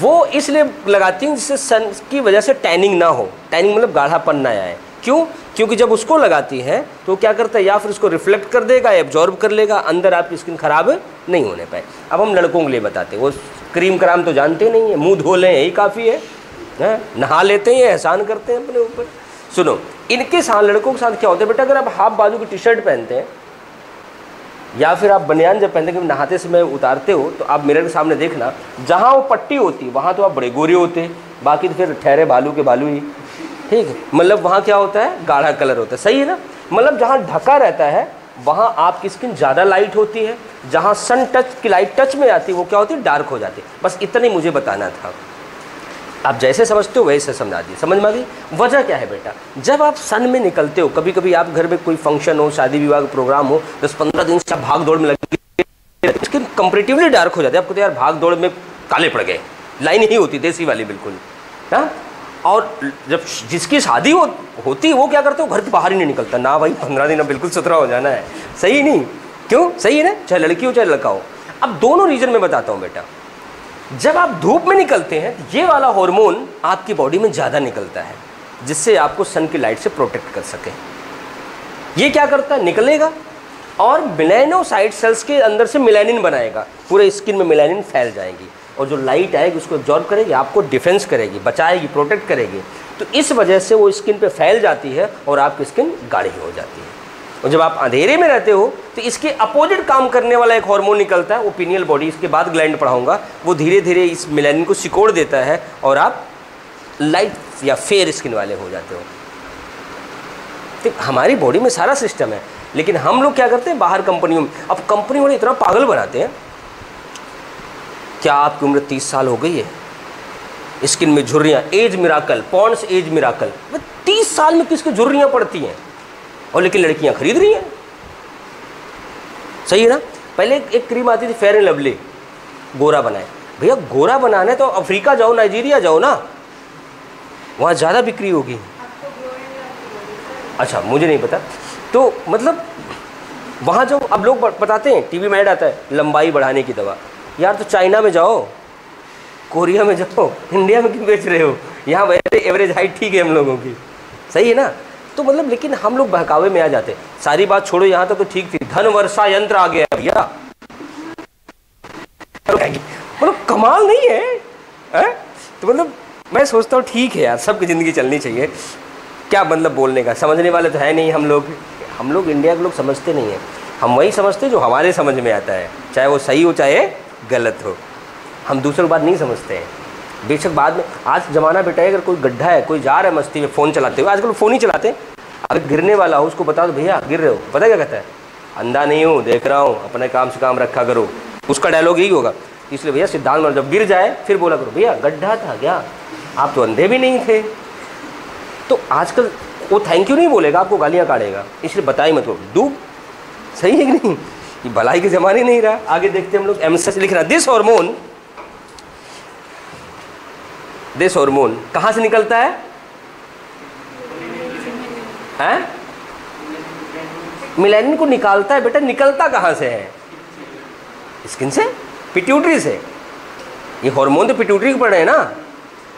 वो इसलिए लगाती हैं जिससे सन की वजह से टैनिंग ना हो। टैनिंग मतलब गाढ़ापन ना आए। क्यों? क्योंकि जब उसको लगाती है तो क्या करता है, या फिर उसको रिफ्लेक्ट कर देगा, एब्जॉर्ब कर लेगा, अंदर आपकी स्किन खराब नहीं होने पाए। अब हम लड़कों के लिए बताते हैं, वो क्रीम कराम तो जानते नहीं है, मुंह धो लें यही काफ़ी है, नहा लेते हैं, एहसान करते हैं अपने ऊपर। सुनो, इनके साथ लड़कों के साथ क्या होता है बेटा, अगर आप हाफ बाजू की टी शर्ट पहनते हैं या फिर आप बनियान जब पहनते हैं, नहाते समय उतारते हो, तो आप मिरर के सामने देखना, जहाँ वो पट्टी होती वहाँ तो आप बड़े गोरे होते हैं, बाकी तो फिर ठहरे भालू के भालू ही, ठीक है। मतलब वहाँ क्या होता है, गाढ़ा कलर होता है, सही है ना। मतलब जहाँ ढका रहता है वहाँ आपकी स्किन ज़्यादा लाइट होती है, जहाँ सन टच की लाइट टच में आती है वो क्या होती है, डार्क हो जाती है। बस इतना ही मुझे बताना था, आप जैसे समझते हो वैसे समझा दिए, समझ में आ गई। वजह क्या है बेटा, जब आप सन में निकलते हो, कभी कभी आप घर में कोई फंक्शन हो, शादी विवाह का प्रोग्राम हो, 10-15 दिन से आप भाग दौड़ में लगे, स्किन कंपेरेटिवली डार्क हो जाती है। आपको तो यार भाग दौड़ में काले पड़ गए, लाइन ही होती देसी वाली बिल्कुल, हाँ। और जब जिसकी शादी होती है वो क्या करते हो, घर के बाहर ही नहीं निकलता ना भाई, 15 दिन अब बिल्कुल सुथरा हो जाना है, सही नहीं, क्यों, सही है ना, चाहे लड़की हो चाहे लड़का हो। अब दोनों रीजन में बताता हूँ बेटा, जब आप धूप में निकलते हैं ये वाला हार्मोन आपकी बॉडी में ज़्यादा निकलता है, जिससे आपको सन की लाइट से प्रोटेक्ट कर सके। ये क्या करता है, निकलेगा और मेलानोसाइट सेल्स के अंदर से मेलानिन बनाएगा, पूरे स्किन में मेलानिन फैल जाएगी, और जो लाइट आएगी उसको एब्जॉर्ब करेगी, आपको डिफेंस करेगी, बचाएगी, प्रोटेक्ट करेगी। तो इस वजह से वो स्किन पे फैल जाती है और आपकी स्किन गाढ़ी हो जाती है। और जब आप अंधेरे में रहते हो तो इसके अपोजिट काम करने वाला एक हार्मोन निकलता है, वो पीनियल बॉडी, इसके बाद ग्लैंड पढ़ाऊंगा, वो धीरे धीरे इस मेलानिन को सिकोड़ देता है और आप लाइट या फेयर स्किन वाले हो जाते हो। तो हमारी बॉडी में सारा सिस्टम है, लेकिन हम लोग क्या करते हैं बाहर कंपनियों में, अब कंपनी वाले इतना पागल बनाते हैं, क्या आपकी उम्र 30 साल हो गई है, स्किन में झुर्रियाँ, age miracle, Pond's age miracle, 30 साल में किसकी झुर्रियाँ पड़ती हैं, और लेकिन लड़कियां खरीद रही हैं, सही है ना। पहले एक क्रीम आती थी फेयर एंड लवली, गोरा बनाए, भैया गोरा बनाना है तो अफ्रीका जाओ, नाइजीरिया जाओ ना, वहाँ ज़्यादा बिक्री होगी। अच्छा, मुझे नहीं पता, तो मतलब वहाँ जो अब लोग बताते हैं, टीवी में ऐड आता है लंबाई बढ़ाने की दवा, यार तो चाइना में जाओ, कोरिया में जाओ, इंडिया में क्यों बेच रहे हो, यहाँ वैसे एवरेज हाइट ठीक है हम लोगों की, सही है ना। तो मतलब लेकिन हम लोग बहकावे में आ जाते, सारी बात छोड़ो, यहाँ तक तो ठीक थी, धन वर्षा यंत्र आ गया भैया, मतलब कमाल नहीं है? तो मतलब मैं सोचता हूँ ठीक है यार, सबकी ज़िंदगी चलनी चाहिए, क्या मतलब बोलने का, समझने वाले तो है नहीं हम लोग इंडिया के लोग समझते नहीं हैं, हम वही समझते जो हमारे समझ में आता है, चाहे वो सही हो चाहे गलत हो, हम दूसरों की बात नहीं समझते हैं। बेशक बाद में, आज ज़माना बेटा है, अगर कोई गड्ढा है, कोई जा रहा है मस्ती में फ़ोन चलाते हुए, आजकल फ़ोन ही चलाते हैं, अगर गिरने वाला हो उसको बता दो भैया गिर रहे हो, पता क्या कहता है, अंधा नहीं हूँ, देख रहा हूँ, अपने काम से काम रखा करो, उसका डायलॉग यही होगा। इसलिए भैया सिद्धांत में जब गिर जाए फिर बोला करो भैया गड्ढा था क्या, आप तो अंधे भी नहीं थे। तो आजकल वो थैंक यू नहीं बोलेगा, आपको गालियाँ काटेगा, इसलिए बताई मत वो डूब, सही है कि नहीं, ये भलाई के ज़माने नहीं रहा। आगे देखते हम लोग, एमएसएस लिख रहा, दिस हार्मोन कहाँ से निकलता है, हैं? मेलानिन को निकालता है बेटा, निकलता कहाँ से है, स्किन से, पिट्यूटरी से, ये हार्मोन तो पिट्यूटरी के पड़ रहे हैं ना।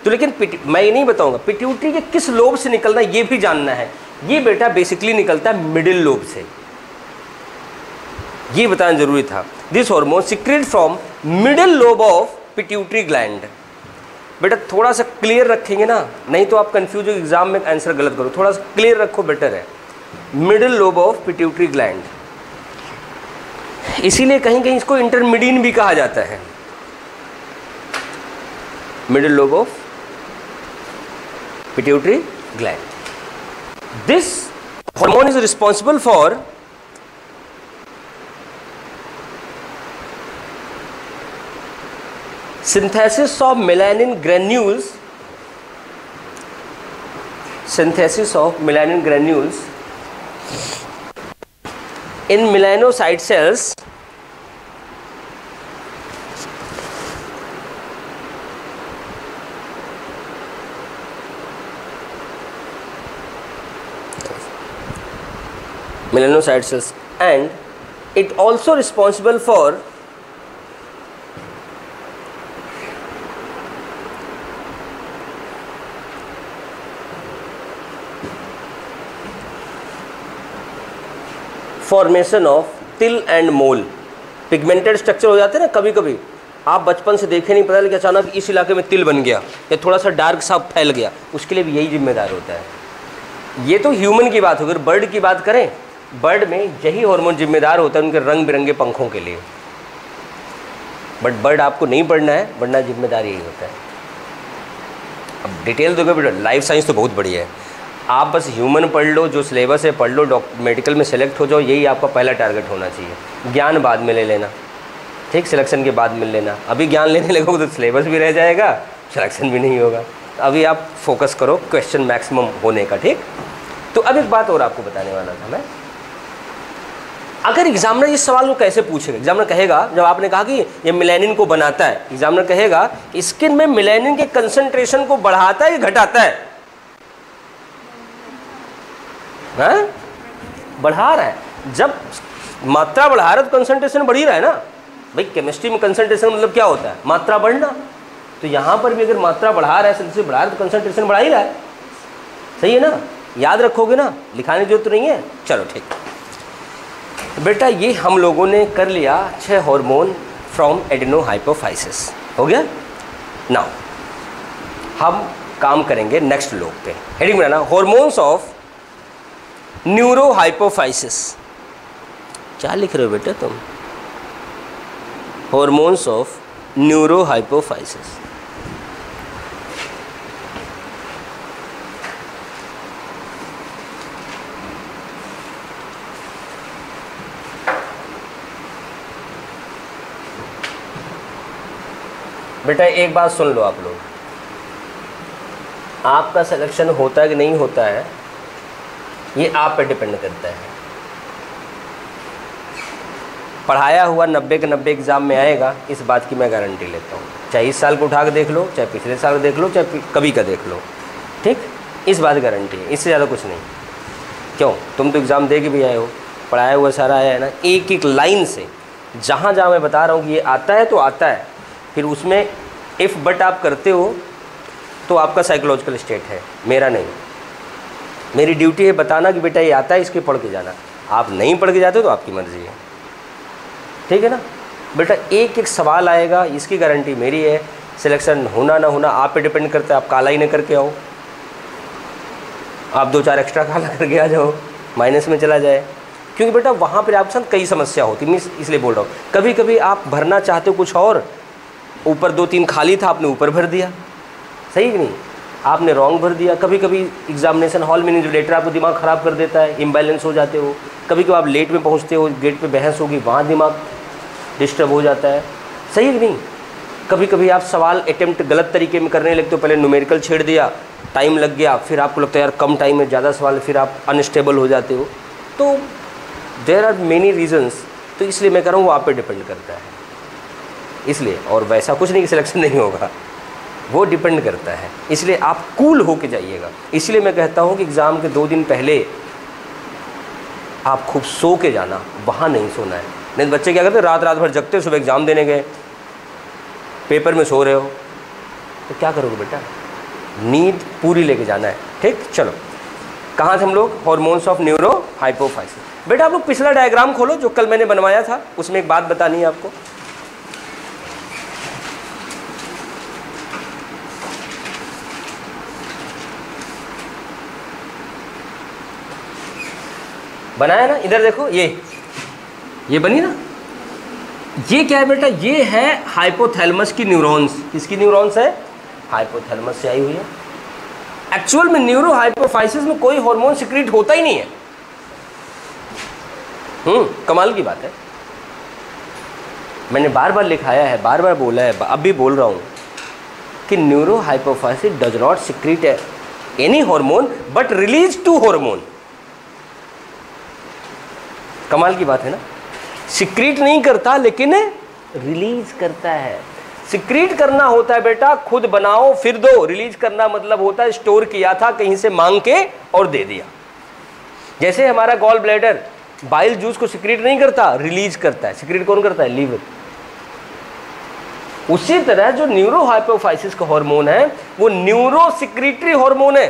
तो लेकिन मैं ये नहीं बताऊंगा पिट्यूटरी के किस लोब से निकलना है, ये भी जानना है। ये बेटा बेसिकली निकलता है मिडिल लोब से, ये बताना जरूरी था। This hormone secrete from middle lobe of pituitary gland. बेटा थोड़ा सा क्लियर रखेंगे ना, नहीं तो आप कंफ्यूज हो, एग्जाम में आंसर गलत करो, थोड़ा सा क्लियर रखो बेटर है। Middle lobe of pituitary gland, इसीलिए कहीं कहीं इसको इंटरमीडियन भी कहा जाता है, middle lobe of pituitary gland. This hormone is responsible for synthesis of melanin granules, in melanocyte cells and it also responsible for formation of तिल एंड मोल। पिगमेंटेड स्ट्रक्चर हो जाते हैं ना कभी कभी, आप बचपन से देखे नहीं, पता, लेकिन अचानक इस इलाके में तिल बन गया या थोड़ा सा डार्क सा फैल गया, उसके लिए भी यही जिम्मेदार होता है। ये तो ह्यूमन की बात हो, अगर बर्ड की बात करें, बर्ड में यही हार्मोन जिम्मेदार होता है उनके रंग बिरंगे पंखों के लिए। बट बर्ड आपको नहीं पढ़ना है, वरना जिम्मेदार यही होता है। अब डिटेल दोगे बेटा, लाइफ साइंस तो बहुत बढ़िया है, आप बस ह्यूमन पढ़ लो, जो सिलेबस है पढ़ लो, मेडिकल में सेलेक्ट हो जाओ, यही आपका पहला टारगेट होना चाहिए। ज्ञान बाद में ले लेना, ठीक, सिलेक्शन के बाद मिल लेना। अभी ज्ञान लेने लगोगे तो सिलेबस भी रह जाएगा, सिलेक्शन भी नहीं होगा। अभी आप फोकस करो क्वेश्चन मैक्सिमम होने का, ठीक। तो अब एक बात और आपको बताने वाला था मैं, अगर एग्जामिनर इस सवाल को कैसे पूछेगा, एग्जामिनर कहेगा, जब आपने कहा कि ये मेलानिन को बनाता है, एग्जामिनर कहेगा स्किन में मेलानिन के कंसंट्रेशन को बढ़ाता है या घटाता है? हाँ? बढ़ा रहा है। जब मात्रा बढ़ा रहा है तो कंसंट्रेशन बढ़ ही रहा है ना भाई। केमिस्ट्री में कंसंट्रेशन मतलब क्या होता है? मात्रा बढ़ना। तो यहाँ पर भी अगर मात्रा बढ़ा रहा है, सेल्सियस बढ़ा रहा है, तो कंसंट्रेशन बढ़ा ही रहा है, सही है ना? याद रखोगे ना, लिखाने की जरूरत तो नहीं है। चलो ठीक, तो बेटा ये हम लोगों ने कर लिया 6 हार्मोन फ्रॉम एडेनोहाइपोफाइसिस, हो गया। नाउ हम काम करेंगे नेक्स्ट लोग पे। Heading banana, hormones of neurohypophysis. क्या लिख रहे हो बेटा तुम? Hormones of neurohypophysis. बेटा एक बात सुन लो आप लोग, आपका सिलेक्शन होता है कि नहीं होता है ये आप पे डिपेंड करता है। पढ़ाया हुआ 90 के 90 एग्ज़ाम में आएगा, इस बात की मैं गारंटी लेता हूँ। चाहे इस साल को उठा के देख लो, चाहे पिछले साल देख लो, चाहे कभी का देख लो, ठीक, इस बात गारंटी है, इससे ज़्यादा कुछ नहीं। क्यों? तुम तो एग्ज़ाम दे के भी आए हो, पढ़ाया हुआ सारा आया है ना, एक एक लाइन से। जहाँ जहाँ मैं बता रहा हूँ कि ये आता है तो आता है, फिर उसमें इफ़ बट आप करते हो तो आपका साइकोलॉजिकल स्टेट है, मेरा नहीं। मेरी ड्यूटी है बताना कि बेटा ये आता है, इसके पढ़ के जाना। आप नहीं पढ़ के जाते तो आपकी मर्ज़ी है, ठीक है ना बेटा। एक एक सवाल आएगा, इसकी गारंटी मेरी है। सिलेक्शन होना ना होना आप पे डिपेंड करता है। आप काला ही ना करके आओ, आप 2-4 एक्स्ट्रा काला करके आ जाओ, माइनस में चला जाए, क्योंकि बेटा वहाँ पर आपके साथ कई समस्या होती। मैं इसलिए बोल रहा हूँ, कभी कभी आप भरना चाहते हो कुछ और, ऊपर 2-3 खाली था, आपने ऊपर भर दिया, सही कि नहीं? आपने रॉन्ग भर दिया। कभी कभी एग्जामिनेशन हॉल में इन्विजिलेटर आपको दिमाग ख़राब कर देता है, इम्बैलेंस हो जाते हो। कभी कभी आप लेट में पहुंचते हो, गेट पे बहस होगी, वहाँ दिमाग डिस्टर्ब हो जाता है, सही कि नहीं? कभी कभी आप सवाल अटेम्प्ट गलत तरीके में करने लगते हो, पहले न्यूमेरिकल छेड़ दिया, टाइम लग गया, फिर आपको लगता है यार कम टाइम में ज़्यादा सवाल, फिर आप अनस्टेबल हो जाते हो। तो देयर आर मेनी रीजन्स। तो इसलिए मैं कह रहा हूँ वो आप पे डिपेंड करता है, इसलिए। और वैसा कुछ नहीं कि सिलेक्शन नहीं होगा, वो डिपेंड करता है। इसलिए आप कूल होके जाइएगा। इसलिए मैं कहता हूँ कि एग्ज़ाम के 2 दिन पहले आप खूब सो के जाना, वहाँ नहीं सोना है। नहीं तो बच्चे क्या करते हैं, रात भर जगते, सुबह एग्ज़ाम देने गए, पेपर में सो रहे हो, तो क्या करोगे बेटा? नींद पूरी लेके जाना है, ठीक। चलो, कहाँ थे हम लोग? Hormones of neurohypophysis. बेटा आप लोग पिछला डायग्राम खोलो जो कल मैंने बनवाया था, उसमें एक बात बतानी है आपको। बनाया ना, इधर देखो, ये बनी ना। ये क्या है बेटा? ये है हाइपोथैलेमस की न्यूरॉन्स। किसकी न्यूरॉन्स है? हाइपोथैलेमस से आई हुई है। एक्चुअल में न्यूरोहाइपोफाइसिस में कोई हार्मोन सिक्रीट होता ही नहीं है। कमाल की बात है। मैंने बार बार लिखाया है, बार बार बोला है, अब भी बोल रहा हूँ कि neurohypophysis does not secrete any hormone but release 2 hormone. कमाल की बात है ना। सिक्रीट नहीं करता लेकिन रिलीज करता है। सिक्रीट करना होता है बेटा खुद बनाओ फिर दो, रिलीज करना मतलब होता है स्टोर किया था कहीं से मांग के और दे दिया। जैसे हमारा गॉल ब्लैडर बाइल जूस को सिक्रीट नहीं करता, रिलीज करता है। सिक्रीट कौन करता है? लीवर। उसी तरह जो न्यूरोहाइपोफाइसिस का हार्मोन है वो न्यूरो सिक्रीटरी हार्मोन है।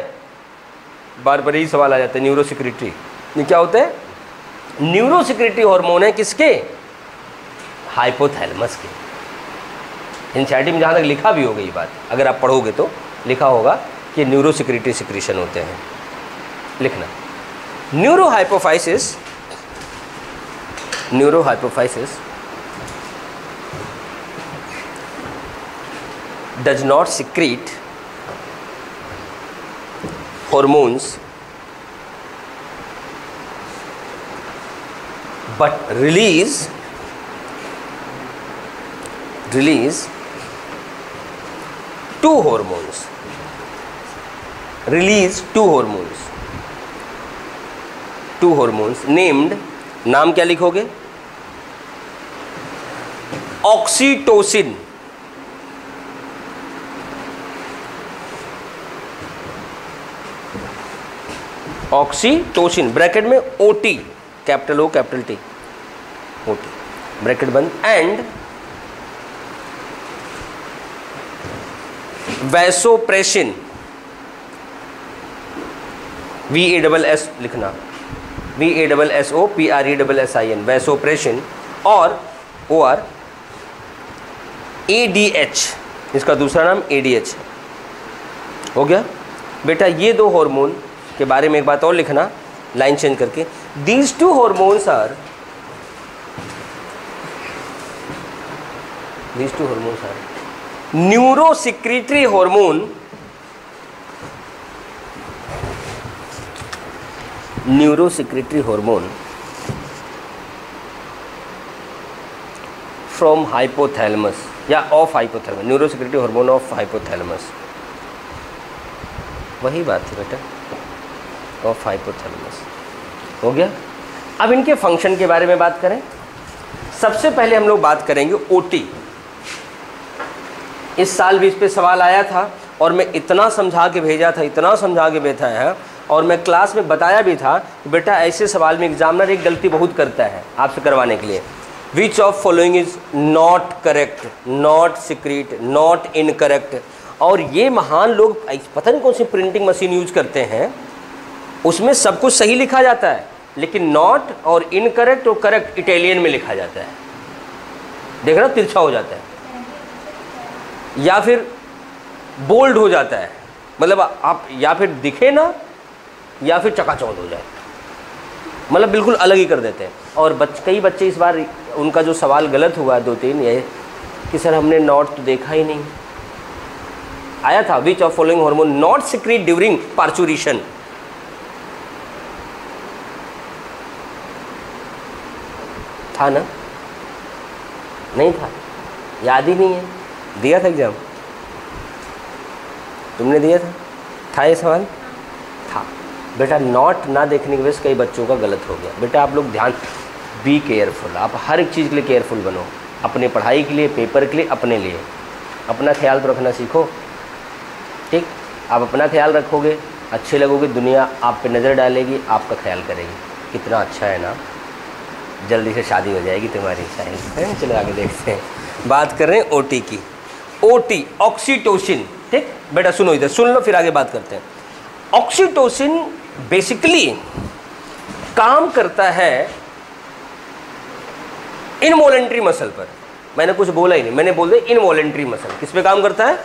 बार बार यही सवाल आ जाता है, न्यूरो सिक्रीटरी ये क्या होता है? न्यूरो सिक्रेटरी हार्मोन है किसके? हाइपोथैलेमस के। एनसीईआरटी में जहाँ तक लिखा भी होगा ये बात, अगर आप पढ़ोगे तो लिखा होगा कि न्यूरो सिक्रेटरी सिक्रीशन होते हैं। लिखना, neuro hypophysis does not secrete hormones but release two hormones. Two hormones named, नाम क्या लिखोगे? ऑक्सीटोसिन, ऑक्सीटोसिन ब्रैकेट में OT, capital O capital T, OT bracket बंद, एंड वैसोप्रेसिन, VASS लिखना, VASSOPRESSIN, वैसोप्रेसिन, और OR ADH, इसका दूसरा नाम ADH हो गया। बेटा ये दो हार्मोन के बारे में एक बात और लिखना, लाइन चेंज करके, these two hormones are neurosecretory hormone, from hypothalamus या of hypothalamus, neurosecretory hormone of hypothalamus, वही बात है बेटा, ऑफ हाइपोथैलेमस हो गया। अब इनके फंक्शन के बारे में बात करें। सबसे पहले हम लोग बात करेंगे ओटी। इस साल भी इस पे सवाल आया था और मैं इतना समझा के भेजा है, और मैं क्लास में बताया भी था कि बेटा ऐसे सवाल में एग्जामिनर एक गलती बहुत करता है आपसे करवाने के लिए, विच of following is not correct, not secrete, not incorrect. और ये महान लोग पता नहीं कौन सी प्रिंटिंग मशीन यूज करते हैं, उसमें सब कुछ सही लिखा जाता है, लेकिन नॉट और इनकरेक्ट और करेक्ट इटालियन में लिखा जाता है। देखना तिरछा हो जाता है या फिर बोल्ड हो जाता है, मतलब आप या फिर दिखे ना या फिर चकाचौंध हो जाए, मतलब बिल्कुल अलग ही कर देते हैं। और कई बच्चे इस बार उनका जो सवाल गलत हुआ 2-3 ये कि सर हमने नॉट तो देखा ही नहीं। आया था विच of following hormone not secrete during parturition, था ना? नहीं था, याद ही नहीं है, दिया था एग्जाम, तुमने दिया था ये सवाल था। बेटा नॉट ना देखने की वजह से कई बच्चों का गलत हो गया। बेटा आप लोग ध्यान, बी केयरफुल, आप हर एक चीज़ के लिए केयरफुल बनो, अपने पढ़ाई के लिए, पेपर के लिए, अपने लिए। अपना ख्याल तो रखना सीखो, ठीक? आप अपना ख्याल रखोगे, अच्छे लगोगे, दुनिया आप पे नज़र डालेगी, आपका ख्याल करेगी। कितना अच्छा है ना, जल्दी से शादी हो जाएगी तुम्हारी शायद। चलो आगे देखते हैं, बात कर रहे हैं ओटी की। ओटी ऑक्सीटोसिन, ठीक बेटा सुनो, इधर सुन लो फिर आगे बात करते हैं। ऑक्सीटोसिन बेसिकली काम करता है इनवॉलेंट्री मसल पर। मैंने कुछ बोला ही नहीं, मैंने बोल दिया इनवॉलेंट्री मसल। किस पे काम करता है?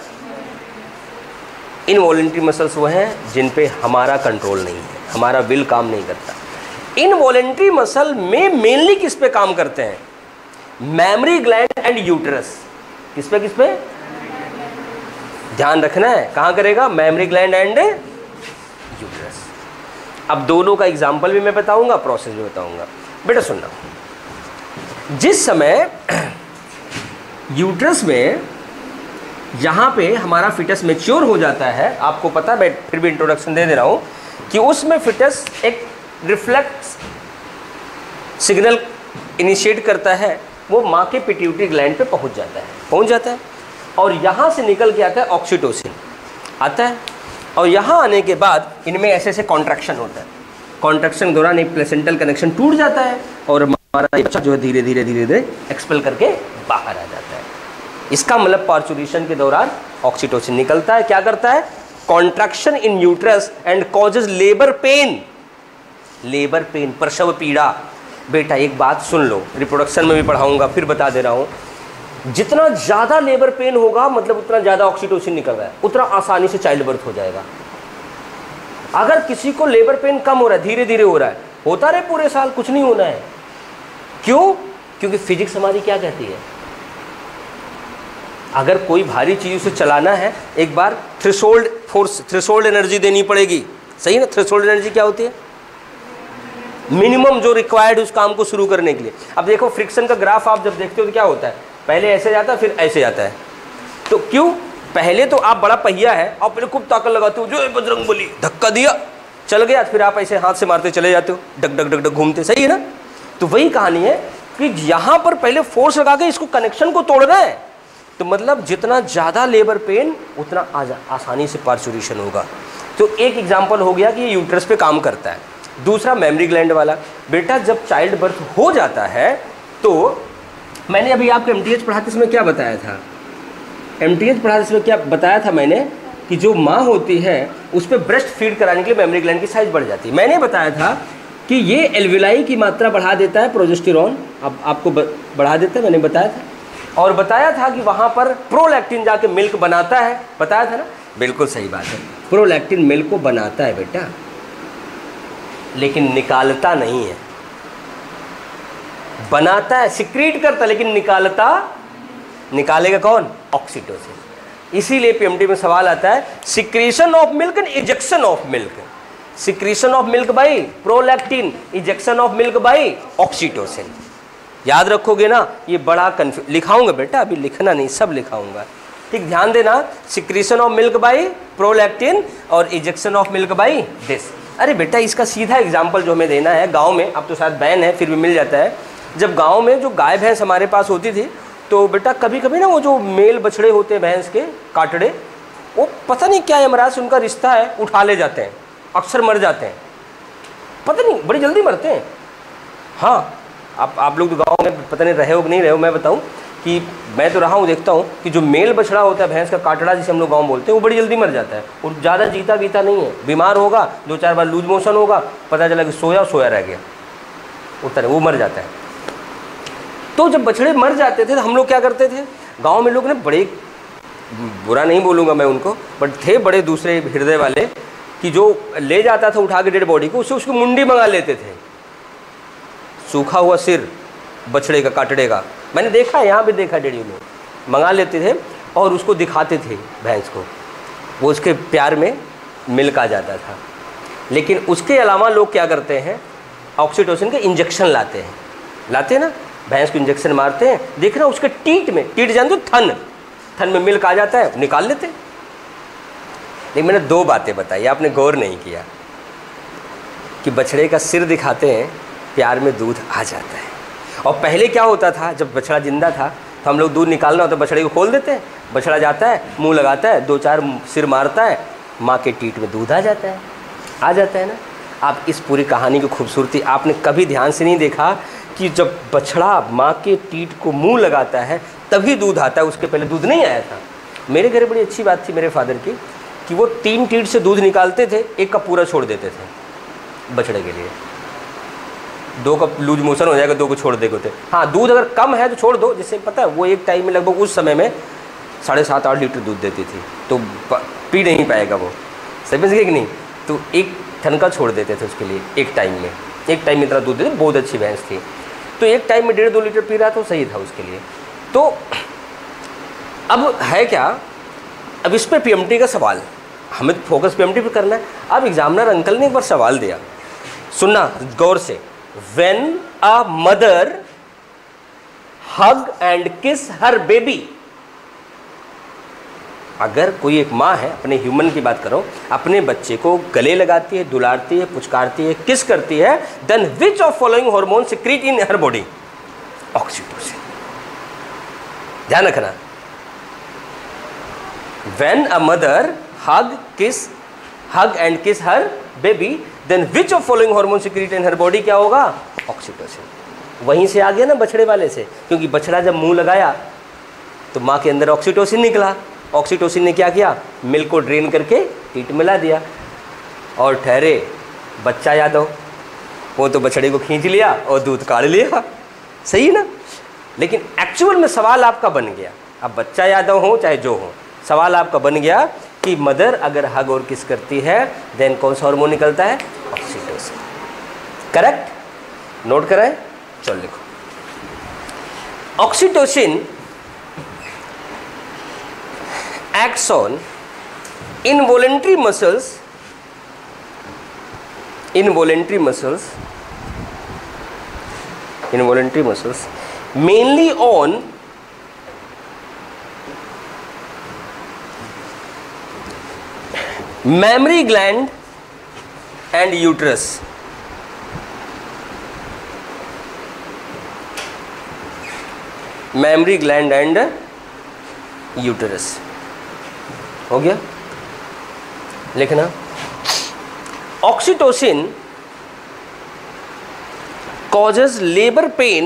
इनवॉलेंट्री मसल्स वो हैं जिन पे हमारा कंट्रोल नहीं है, हमारा विल काम नहीं करता। इनवॉलेंट्री मसल में मेनली किस पे काम करते हैं? Mammary gland and uterus. किस पे ध्यान रखना है, कहाँ करेगा? Mammary gland and uterus. अब दोनों का एग्जाम्पल भी मैं बताऊंगा, प्रोसेस भी बताऊंगा। बेटा सुनना, जिस समय यूट्रस में यहाँ पे हमारा फिटस मैच्योर हो जाता है, आपको पता है, मैं फिर भी इंट्रोडक्शन दे रहा हूँ कि उसमें फिटस एक रिफ्लेक्स सिग्नल इनिशिएट करता है, वो माँ के पिट्यूटरी ग्लैंड पे पहुँच जाता है और यहाँ से निकल के आता है ऑक्सीटोसिन आता है, और यहाँ आने के बाद इनमें ऐसे कॉन्ट्रैक्शन होता है। कॉन्ट्रैक्शन के दौरान एक प्लेसेंटल कनेक्शन टूट जाता है और हमारा बच्चा जो है धीरे धीरे एक्सपेल करके बाहर आ जाता है। इसका मतलब पार्चुरेशन के दौरान ऑक्सीटोसिन निकलता है, क्या करता है? Contraction in uterus and causes labour pain, प्रसव पीड़ा। बेटा एक बात सुन लो, रिप्रोडक्शन में भी पढ़ाऊंगा, फिर बता दे रहा हूँ, जितना ज़्यादा लेबर पेन होगा मतलब उतना ज़्यादा ऑक्सीटोसिन निकल रहा है, उतना आसानी से चाइल्ड बर्थ हो जाएगा। अगर किसी को लेबर पेन कम हो रहा है, धीरे धीरे हो रहा है, होता रहे पूरे साल, कुछ नहीं होना है। क्यों? क्योंकि फिजिक्स हमारी क्या कहती है, अगर कोई भारी चीज़ उसे चलाना है, एक बार थ्रेशोल्ड फोर्स, थ्रेशोल्ड एनर्जी देनी पड़ेगी, सही ना? थ्रेशोल्ड एनर्जी क्या होती है? मिनिमम जो रिक्वायर्ड उस काम को शुरू करने के लिए। अब देखो फ्रिक्शन का ग्राफ आप जब देखते हो तो क्या होता है, पहले ऐसे जाता है फिर ऐसे जाता है। तो क्यों? पहले तो आप बड़ा पहिया है, आप पहले खूब ताकत लगाते हो, जो बजरंगबली धक्का दिया चल गया, फिर आप ऐसे हाथ से मारते चले जाते हो, डग डग डग डग घूमते, सही है ना? तो वही कहानी है कि यहाँ पर पहले फोर्स लगा के इसको कनेक्शन को तोड़ना है। तो मतलब जितना ज़्यादा लेबर पेन उतना आसानी से पार्चुरेशन होगा। तो एक एग्जाम्पल हो गया कि ये यूट्रस पे काम करता है। दूसरा मेमोरी ग्लैंड वाला, बेटा जब चाइल्ड बर्थ हो जाता है तो मैंने अभी आपको एमटीएच पढ़ाते समय क्या बताया था, एमटीएच पढ़ाते समय क्या बताया था मैंने कि जो माँ होती है उस पर ब्रेस्ट फीड कराने के लिए मेमोरी ग्लैंड की साइज बढ़ जाती है। मैंने बताया था कि ये एल्विलाई की मात्रा बढ़ा देता है, प्रोजेस्टेरॉन अब आपको बढ़ा देता है, मैंने बताया था। और बताया था कि वहाँ पर प्रोलैक्टिन जाके मिल्क बनाता है, बताया था ना? बिल्कुल सही बात है, प्रोलैक्टिन मिल्क को बनाता है बेटा, लेकिन निकालता नहीं है। बनाता है, सिक्रीट करता, लेकिन निकालेगा कौन? ऑक्सीटोसिन। इसीलिए पीएमटी में सवाल आता है secretion of milk and ejection of milk, secretion of milk by prolactin, ejection of milk by oxytocin. याद रखोगे ना? ये बड़ा लिखाऊंगा बेटा, अभी लिखना नहीं, सब लिखाऊंगा, ठीक? ध्यान देना, secretion of milk by prolactin और ejection of milk by this. अरे बेटा इसका सीधा एग्जाम्पल जो हमें देना है, गांव में, अब तो शायद बैन है फिर भी मिल जाता है, जब गांव में जो गाय भैंस हमारे पास होती थी तो बेटा कभी कभी ना वो जो मेल बछड़े होते हैं भैंस के काटड़े, वो पता नहीं क्या यमराज उनका रिश्ता है, उठा ले जाते हैं, अक्सर मर जाते हैं, पता नहीं बड़ी जल्दी मरते हैं। हाँ, आप लोग तो गाँव में पता नहीं रहे हो कि नहीं रहे हो, मैं बताऊँ कि मैं तो रहा हूँ, देखता हूँ कि जो मेल बछड़ा होता है भैंस का काटड़ा जिसे हम लोग गाँव बोलते हैं, वो बड़ी जल्दी मर जाता है और ज़्यादा जीता बीता नहीं है। बीमार होगा, 2-4 बार लूज मोशन होगा, पता चला कि सोया रह गया, उतर वो मर जाता है। तो जब बछड़े मर जाते थे तो हम लोग क्या करते थे, गाँव में लोग ने बड़े, बुरा नहीं बोलूँगा मैं उनको, बट थे बड़े दूसरे हृदय वाले कि जो ले जाता था उठा के डेड बॉडी को, उससे उसको मुंडी मंगा लेते थे, सूखा हुआ सिर बछड़े का काटड़े का, मैंने देखा है, यहाँ भी देखा, डेढ़ी लोग मंगा लेते थे और उसको दिखाते थे भैंस को, वो उसके प्यार में मिल्क आ जाता था। लेकिन उसके अलावा लोग क्या करते हैं, ऑक्सीटोसिन के इंजेक्शन लाते हैं ना, भैंस को इंजेक्शन मारते हैं, देखना उसके टीट में, टीट जानते हो, थन में मिल्क आ जाता है, निकाल लेते हैं। लेकिन मैंने 2 बातें बताई, आपने गौर नहीं किया कि बछड़े का सिर दिखाते हैं, प्यार में दूध आ जाता है। और पहले क्या होता था, जब बछड़ा जिंदा था तो हम लोग दूध निकालना होता है, बछड़े को खोल देते हैं, बछड़ा जाता है, मुंह लगाता है, 2-4 सिर मारता है, माँ के टीट में दूध आ जाता है ना। आप इस पूरी कहानी की खूबसूरती आपने कभी ध्यान से नहीं देखा कि जब बछड़ा माँ के टीट को मुंह लगाता है तभी दूध आता है, उसके पहले दूध नहीं आया था। मेरे घर बड़ी अच्छी बात थी मेरे फादर की कि वो 3 टीट से दूध निकालते थे, 1 कप पूरा छोड़ देते थे बछड़े के लिए, 2 कप लूज मोशन हो जाएगा, 2 को छोड़ देते थे। हाँ, दूध अगर कम है तो छोड़ दो, जिससे पता है वो एक टाइम में लगभग उस समय में 7.5-8 लीटर दूध देती थी, तो पी नहीं पाएगा वो, समझ गए कि नहीं? तो 1 ठनका छोड़ देते थे उसके लिए, एक टाइम में इतना दूध देते, बहुत अच्छी भैंस थी। तो एक टाइम में 1.5-2 लीटर पी रहा तो सही था उसके लिए। तो अब है क्या, अब इस पर पीएमटी का सवाल, हमें फोकस पीएमटी पर करना है। अब एग्जामिनर अंकल ने एक बार सवाल दिया, सुनना गौर से, When a mother hug and kiss her baby, अगर कोई एक माँ है, अपने ह्यूमन की बात करो, अपने बच्चे को गले लगाती है, दुलारती है, पुचकारती है, किस करती है, then which of following hormone secrete in her body? Oxytocin. ध्यान रखना, when a mother hug and kiss her baby, then which of following hormone secrete in her body? क्या होगा? ऑक्सीटोसिन। वहीं से आ गया ना बछड़े वाले से, क्योंकि बछड़ा जब मुंह लगाया तो माँ के अंदर ऑक्सीटोसिन निकला, ऑक्सीटोसिन ने क्या किया, मिल्क को ड्रेन करके टीट मिला दिया और ठहरे बच्चा यादव। वो तो बछड़े को खींच लिया और दूध काढ़ लिया, सही है ना। लेकिन एक्चुअल में सवाल आपका बन गया, अब बच्चा यादव हो चाहे जो हो, सवाल आपका बन गया कि मदर अगर हग और किस करती है देन कौन सा हार्मोन निकलता है, ऑक्सीटोसिन। करेक्ट, नोट कराए, चलो लिखो। Oxytocin acts on involuntary muscles mainly on mammary gland and uterus. Mammary gland and uterus हो गया, लिखना। Oxytocin causes labor pain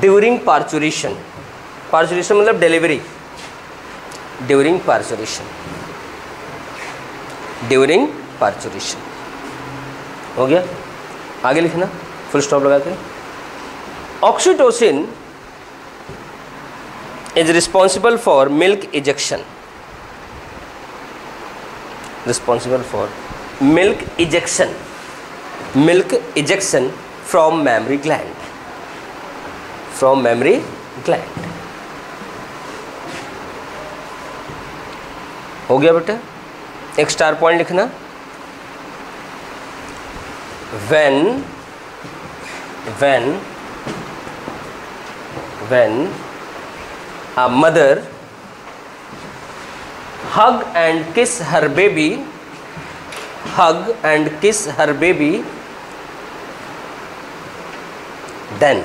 during parturition. Parturition मतलब delivery, during parturition, during parturition हो गया। आगे लिखना, फुल स्टॉप लगा के। Oxytocin is responsible for milk ejection, responsible for milk ejection from mammary gland, from mammary gland। हो गया बेटा, एक स्टार पॉइंट लिखना। when a mother hug and kiss her baby, then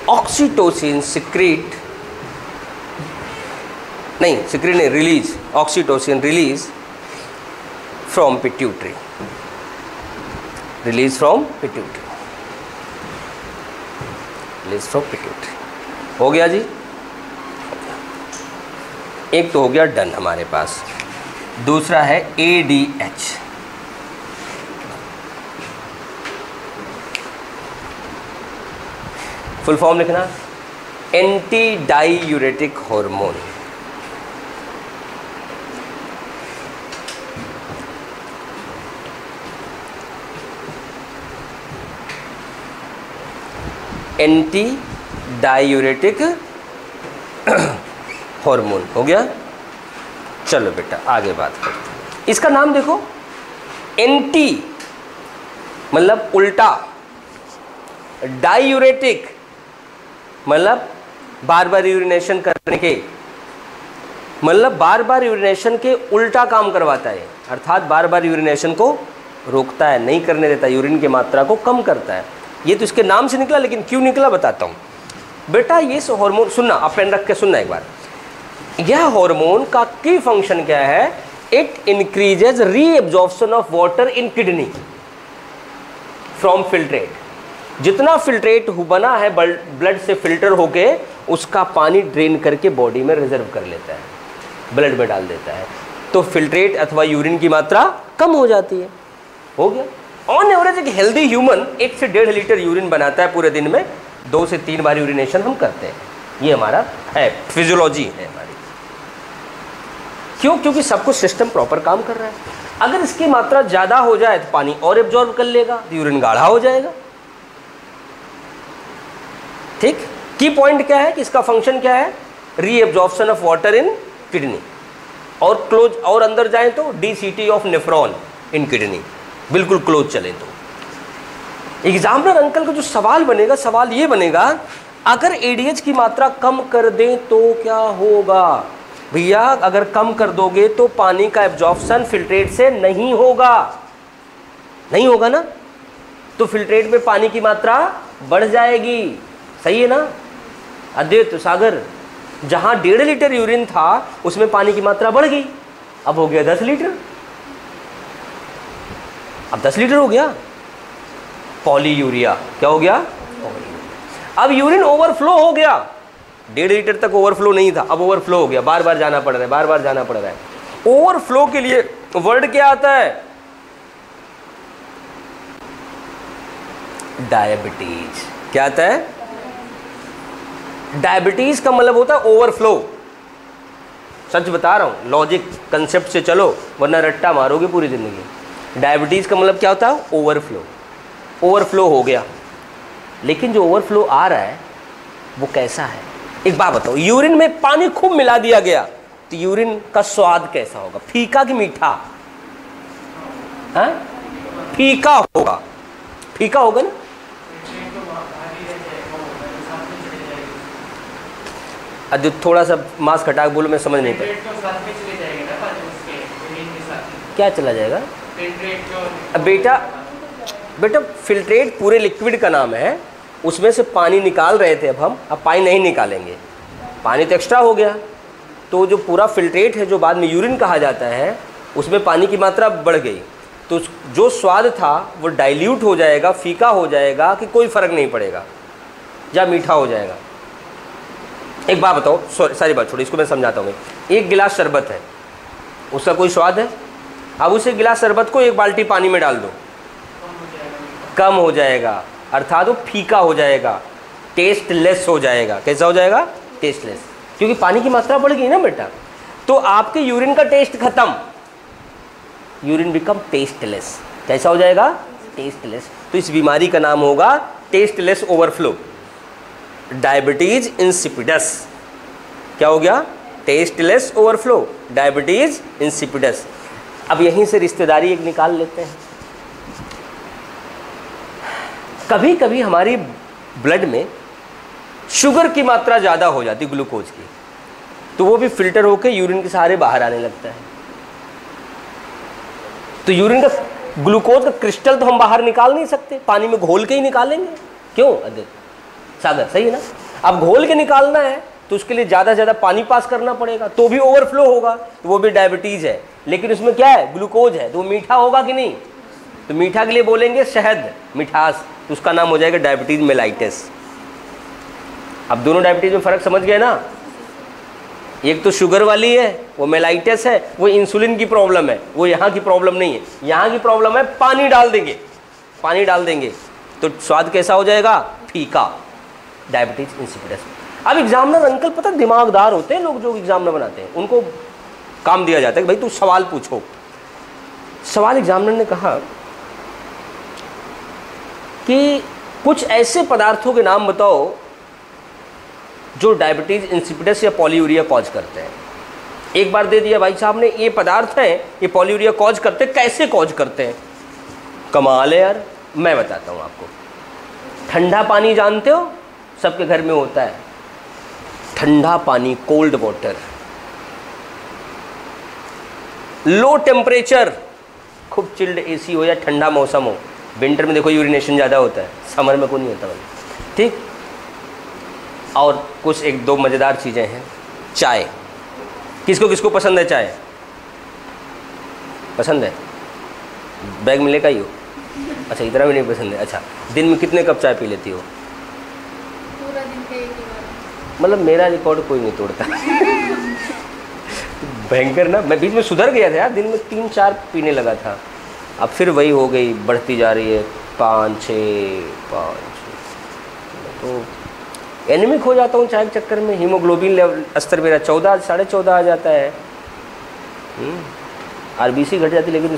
oxytocin release, oxytocin release from pituitary, release from pituitary। हो गया जी, एक तो हो गया डन हमारे पास। दूसरा है ADH, फुल फॉर्म लिखना, anti diuretic hormone. Anti diuretic hormone हो गया। चलो बेटा आगे बात करते हैं। इसका नाम देखो, एंटी मतलब उल्टा, डायूरेटिक मतलब बार बार यूरिनेशन करने के, मतलब बार बार यूरिनेशन के उल्टा काम करवाता है, अर्थात बार बार यूरिनेशन को रोकता है, नहीं करने देता, यूरिन की मात्रा को कम करता है। ये तो इसके नाम से निकला, लेकिन क्यों निकला बताता हूँ बेटा। ये हार्मोन सुनना, आप पेन रख के सुनना एक बार। यह हार्मोन का की फंक्शन क्या है, it increases reabsorption of water in kidney from filtrate. जितना फिल्ट्रेट बना है ब्लड से फिल्टर होके, उसका पानी ड्रेन करके बॉडी में रिजर्व कर लेता है, ब्लड में डाल देता है, तो फिल्ट्रेट अथवा यूरिन की मात्रा कम हो जाती है। हो गया। ऑन एवरेज एक हेल्दी ह्यूमन 1 से 1.5 लीटर यूरिन बनाता है पूरे दिन में, 2 से 3 बार यूरिनेशन हम करते हैं। ये हमारा है, फिजियोलॉजी है हमारी। क्यों? क्योंकि सब कुछ सिस्टम प्रॉपर काम कर रहा है। अगर इसकी मात्रा ज़्यादा हो जाए तो पानी और एब्जॉर्ब कर लेगा, तो यूरिन गाढ़ा हो जाएगा। ठीक, की पॉइंट क्या है कि इसका फंक्शन क्या है, reabsorption of water in kidney, और क्लोज और अंदर जाए तो DCT of nephron in kidney, बिल्कुल क्लोज चले तो। एग्जामिनर अंकल का जो सवाल बनेगा, सवाल ये बनेगा, अगर एडीएच की मात्रा कम कर दें तो क्या होगा? भैया अगर कम कर दोगे तो पानी का एब्जॉर्प्शन फिल्ट्रेट से नहीं होगा, नहीं होगा ना, तो फिल्ट्रेट में पानी की मात्रा बढ़ जाएगी। सही है ना अद्वैत सागर? जहां 1.5 लीटर यूरिन था उसमें पानी की मात्रा बढ़ गई, अब हो गया 10 लीटर, अब 10 लीटर हो गया। पॉलीयूरिया क्या हो गया? अब यूरिन ओवरफ्लो हो गया, 1.5 लीटर तक ओवरफ्लो नहीं था, अब ओवरफ्लो हो गया, बार बार जाना पड़ रहा है, बार बार जाना पड़ रहा है। ओवरफ्लो के लिए वर्ड क्या आता है? डायबिटीज। क्या आता है? डायबिटीज का मतलब होता है ओवरफ्लो। सच बता रहा हूं, लॉजिक कंसेप्ट से चलो वरना रट्टा मारोगे पूरी जिंदगी। डायबिटीज का मतलब क्या होता है? ओवरफ्लो। ओवरफ्लो हो गया, लेकिन जो ओवरफ्लो आ रहा है वो कैसा है? एक बात बताओ, यूरिन में पानी खूब मिला दिया गया तो यूरिन का स्वाद कैसा होगा? फीका कि मीठा? हाँ, फीका होगा। फीका होगा ना? जो थोड़ा सा मास्क हटा के बोलो, मैं समझ नहीं पाया। क्या चला जाएगा? बेटा बेटा फिल्ट्रेट पूरे लिक्विड का नाम है, उसमें से पानी निकाल रहे थे अब पानी नहीं निकालेंगे, पानी तो एक्स्ट्रा हो गया। तो जो पूरा फिल्ट्रेट है, जो बाद में यूरिन कहा जाता है, उसमें पानी की मात्रा बढ़ गई, तो जो स्वाद था वो डाइल्यूट हो जाएगा, फीका हो जाएगा कि कोई फ़र्क नहीं पड़ेगा, या मीठा हो जाएगा। एक बात बताओ, सारी बात छोड़ो, इसको मैं समझाता हूँ। एक गिलास शरबत है, उसका कोई स्वाद है? अब उसे गिलास शरबत को 1 बाल्टी पानी में डाल दो, कम हो जाएगा, अर्थात वो फीका हो जाएगा, टेस्टलेस हो जाएगा। कैसा हो जाएगा? टेस्टलेस, क्योंकि पानी की मात्रा बढ़ गई ना बेटा। तो आपके यूरिन का टेस्ट खत्म, यूरिन बिकम टेस्टलेस। कैसा हो जाएगा? टेस्टलेस। तो इस बीमारी का नाम होगा टेस्टलेस ओवरफ्लो, डायबिटीज इंसिपिडस। क्या हो गया? Tasteless overflow, diabetes insipidus. अब यहीं से रिश्तेदारी एक निकाल लेते हैं। कभी कभी हमारी ब्लड में शुगर की मात्रा ज़्यादा हो जाती, ग्लूकोज की, तो वो भी फिल्टर होकर यूरिन के सहारे बाहर आने लगता है। तो यूरिन का ग्लूकोज का क्रिस्टल तो हम बाहर निकाल नहीं सकते, पानी में घोल के ही निकालेंगे। क्यों अदित? सागर सही है ना? अब घोल के निकालना है तो उसके लिए ज़्यादा से ज़्यादा पानी पास करना पड़ेगा, तो भी ओवरफ्लो होगा, तो वो भी डायबिटीज़ है। लेकिन उसमें क्या है? ग्लूकोज है, तो वो मीठा होगा कि नहीं? तो मीठा के लिए बोलेंगे शहद, मिठास, तो उसका नाम हो जाएगा डायबिटीज मेलाइटिस। अब दोनों डायबिटीज में फ़र्क समझ गए ना? एक तो शुगर वाली है, वो मेलाइटिस है, वो इंसुलिन की प्रॉब्लम है, वो यहाँ की प्रॉब्लम नहीं है। यहाँ की प्रॉब्लम है पानी डाल देंगे, पानी डाल देंगे तो स्वाद कैसा हो जाएगा? फीका, डायबिटीज इंसिपिडस। अब एग्जामिनर अंकल पता दिमागदार होते हैं लोग, जो एग्जामिनर बनाते हैं उनको काम दिया जाता है कि भाई तू सवाल पूछो। सवाल एग्जामिनर ने कहा कि कुछ ऐसे पदार्थों के नाम बताओ जो डायबिटीज इंसिपिडस या पॉलीयूरिया कॉज करते हैं। एक बार दे दिया भाई साहब ने, ये पदार्थ हैं, ये पॉलीयूरिया कॉज करते हैं। कैसे कॉज करते हैं? कमाल है यार, मैं बताता हूँ आपको। ठंडा पानी जानते हो, सबके घर में होता है ठंडा पानी, कोल्ड वाटर। लो टेम्परेचर, खूब चिल्ड एसी हो या ठंडा मौसम हो। विंटर में देखो यूरिनेशन ज़्यादा होता है, समर में कोई नहीं होता भाई, ठीक। और कुछ 1-2 मज़ेदार चीज़ें हैं। चाय, किसको किसको पसंद है? चाय पसंद है? बैग मिलेगा ही हो? अच्छा, इतना भी नहीं पसंद है। अच्छा, दिन में कितने कप चाय पी लेती हो? पूरा दिन का एक ही बार। मतलब मेरा रिकॉर्ड कोई नहीं तोड़ता। भयंकर ना, मैं बीच में सुधर गया था यार, दिन में 3-4 पीने लगा था, अब फिर वही हो गई, बढ़ती जा रही है 5-6। तो एनीमिक हो जाता हूँ चाय के चक्कर में। हीमोग्लोबिन लेवल स्तर मेरा 14-14.5 आ जाता है। आरबीसी घट जाती, लेकिन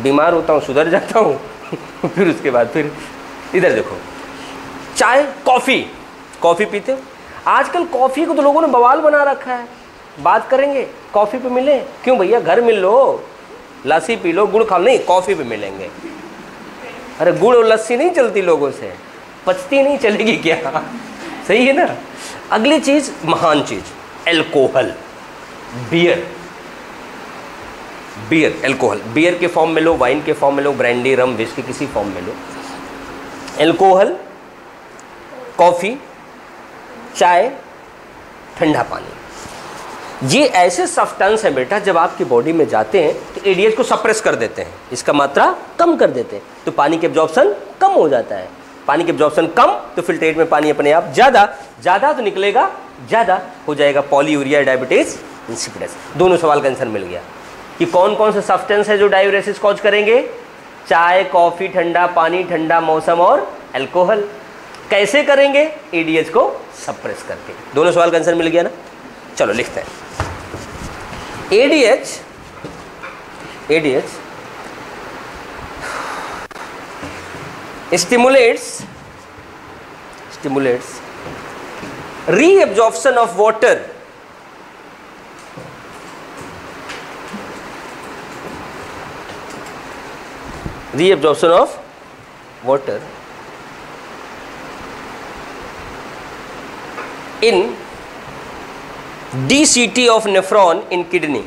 बीमार होता हूँ, सुधर जाता हूँ। फिर उसके बाद फिर इधर देखो, चाय, कॉफ़ी पीते हो? आजकल कॉफ़ी को तो लोगों ने बवाल बना रखा है। बात करेंगे कॉफ़ी पे मिले, क्यों भैया, घर मिल लो, लस्सी पी लो, गुड़ खा लो, नहीं कॉफ़ी पे मिलेंगे। अरे गुड़ और लस्सी नहीं चलती लोगों से, पचती नहीं, चलेगी क्या? सही है ना। अगली चीज़, महान चीज़, एल्कोहल, बियर, एल्कोहल, बियर के फॉर्म में लो, वाइन के फॉर्म में लो, ब्रांडी, रम, विस्की, किसी फॉर्म में लो। एल्कोहल, कॉफ़ी, चाय, ठंडा पानी, ये ऐसे सब्सटेंस हैं बेटा, जब आपकी बॉडी में जाते हैं तो एडीएच को सप्रेस कर देते हैं, इसका मात्रा कम कर देते हैं, तो पानी की एब्जॉर्प्शन कम हो जाता है। पानी की एब्जॉर्प्शन कम तो फिल्ट्रेट में पानी अपने आप ज़्यादा, ज़्यादा तो निकलेगा ज़्यादा, हो जाएगा पॉलीयूरिया डायबिटीज इंसिपिडस। दोनों सवाल का आंसर मिल गया कि कौन कौन से सब्सटेंस है जो डायूरेसिस कॉज करेंगे। चाय, कॉफ़ी, ठंडा पानी, ठंडा मौसम और अल्कोहल। कैसे करेंगे? एडीएच को सप्रेस करके। दोनों सवाल का आंसर मिल गया ना। चलो लिखते हैं। ADH stimulates reabsorption of water in DCT of nephron in kidney.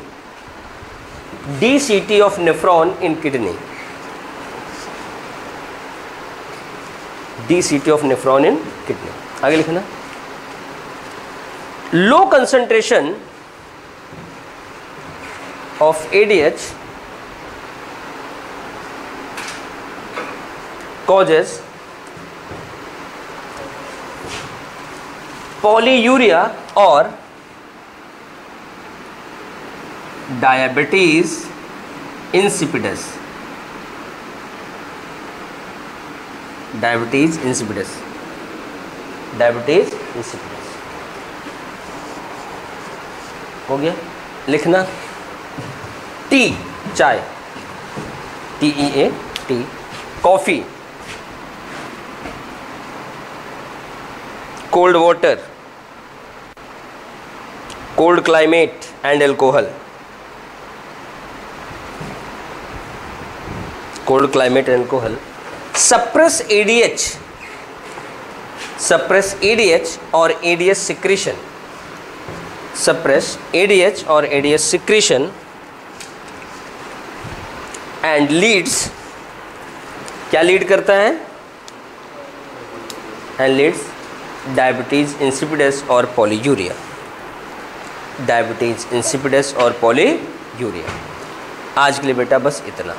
DCT of nephron in kidney. DCT of nephron in kidney. आगे लिखना। Low concentration of ADH causes polyuria or diabetes insipidus. Diabetes insipidus. हो गया। लिखना। T चाय, TEA T. Coffee, cold water, cold climate and alcohol. Cold climate and alcohol suppress ADH or ADH secretion. Suppress ADH or ADH secretion and leads, क्या lead करता है? and leads diabetes insipidus और polyuria. Diabetes insipidus और polyuria. आज के लिए बेटा बस इतना।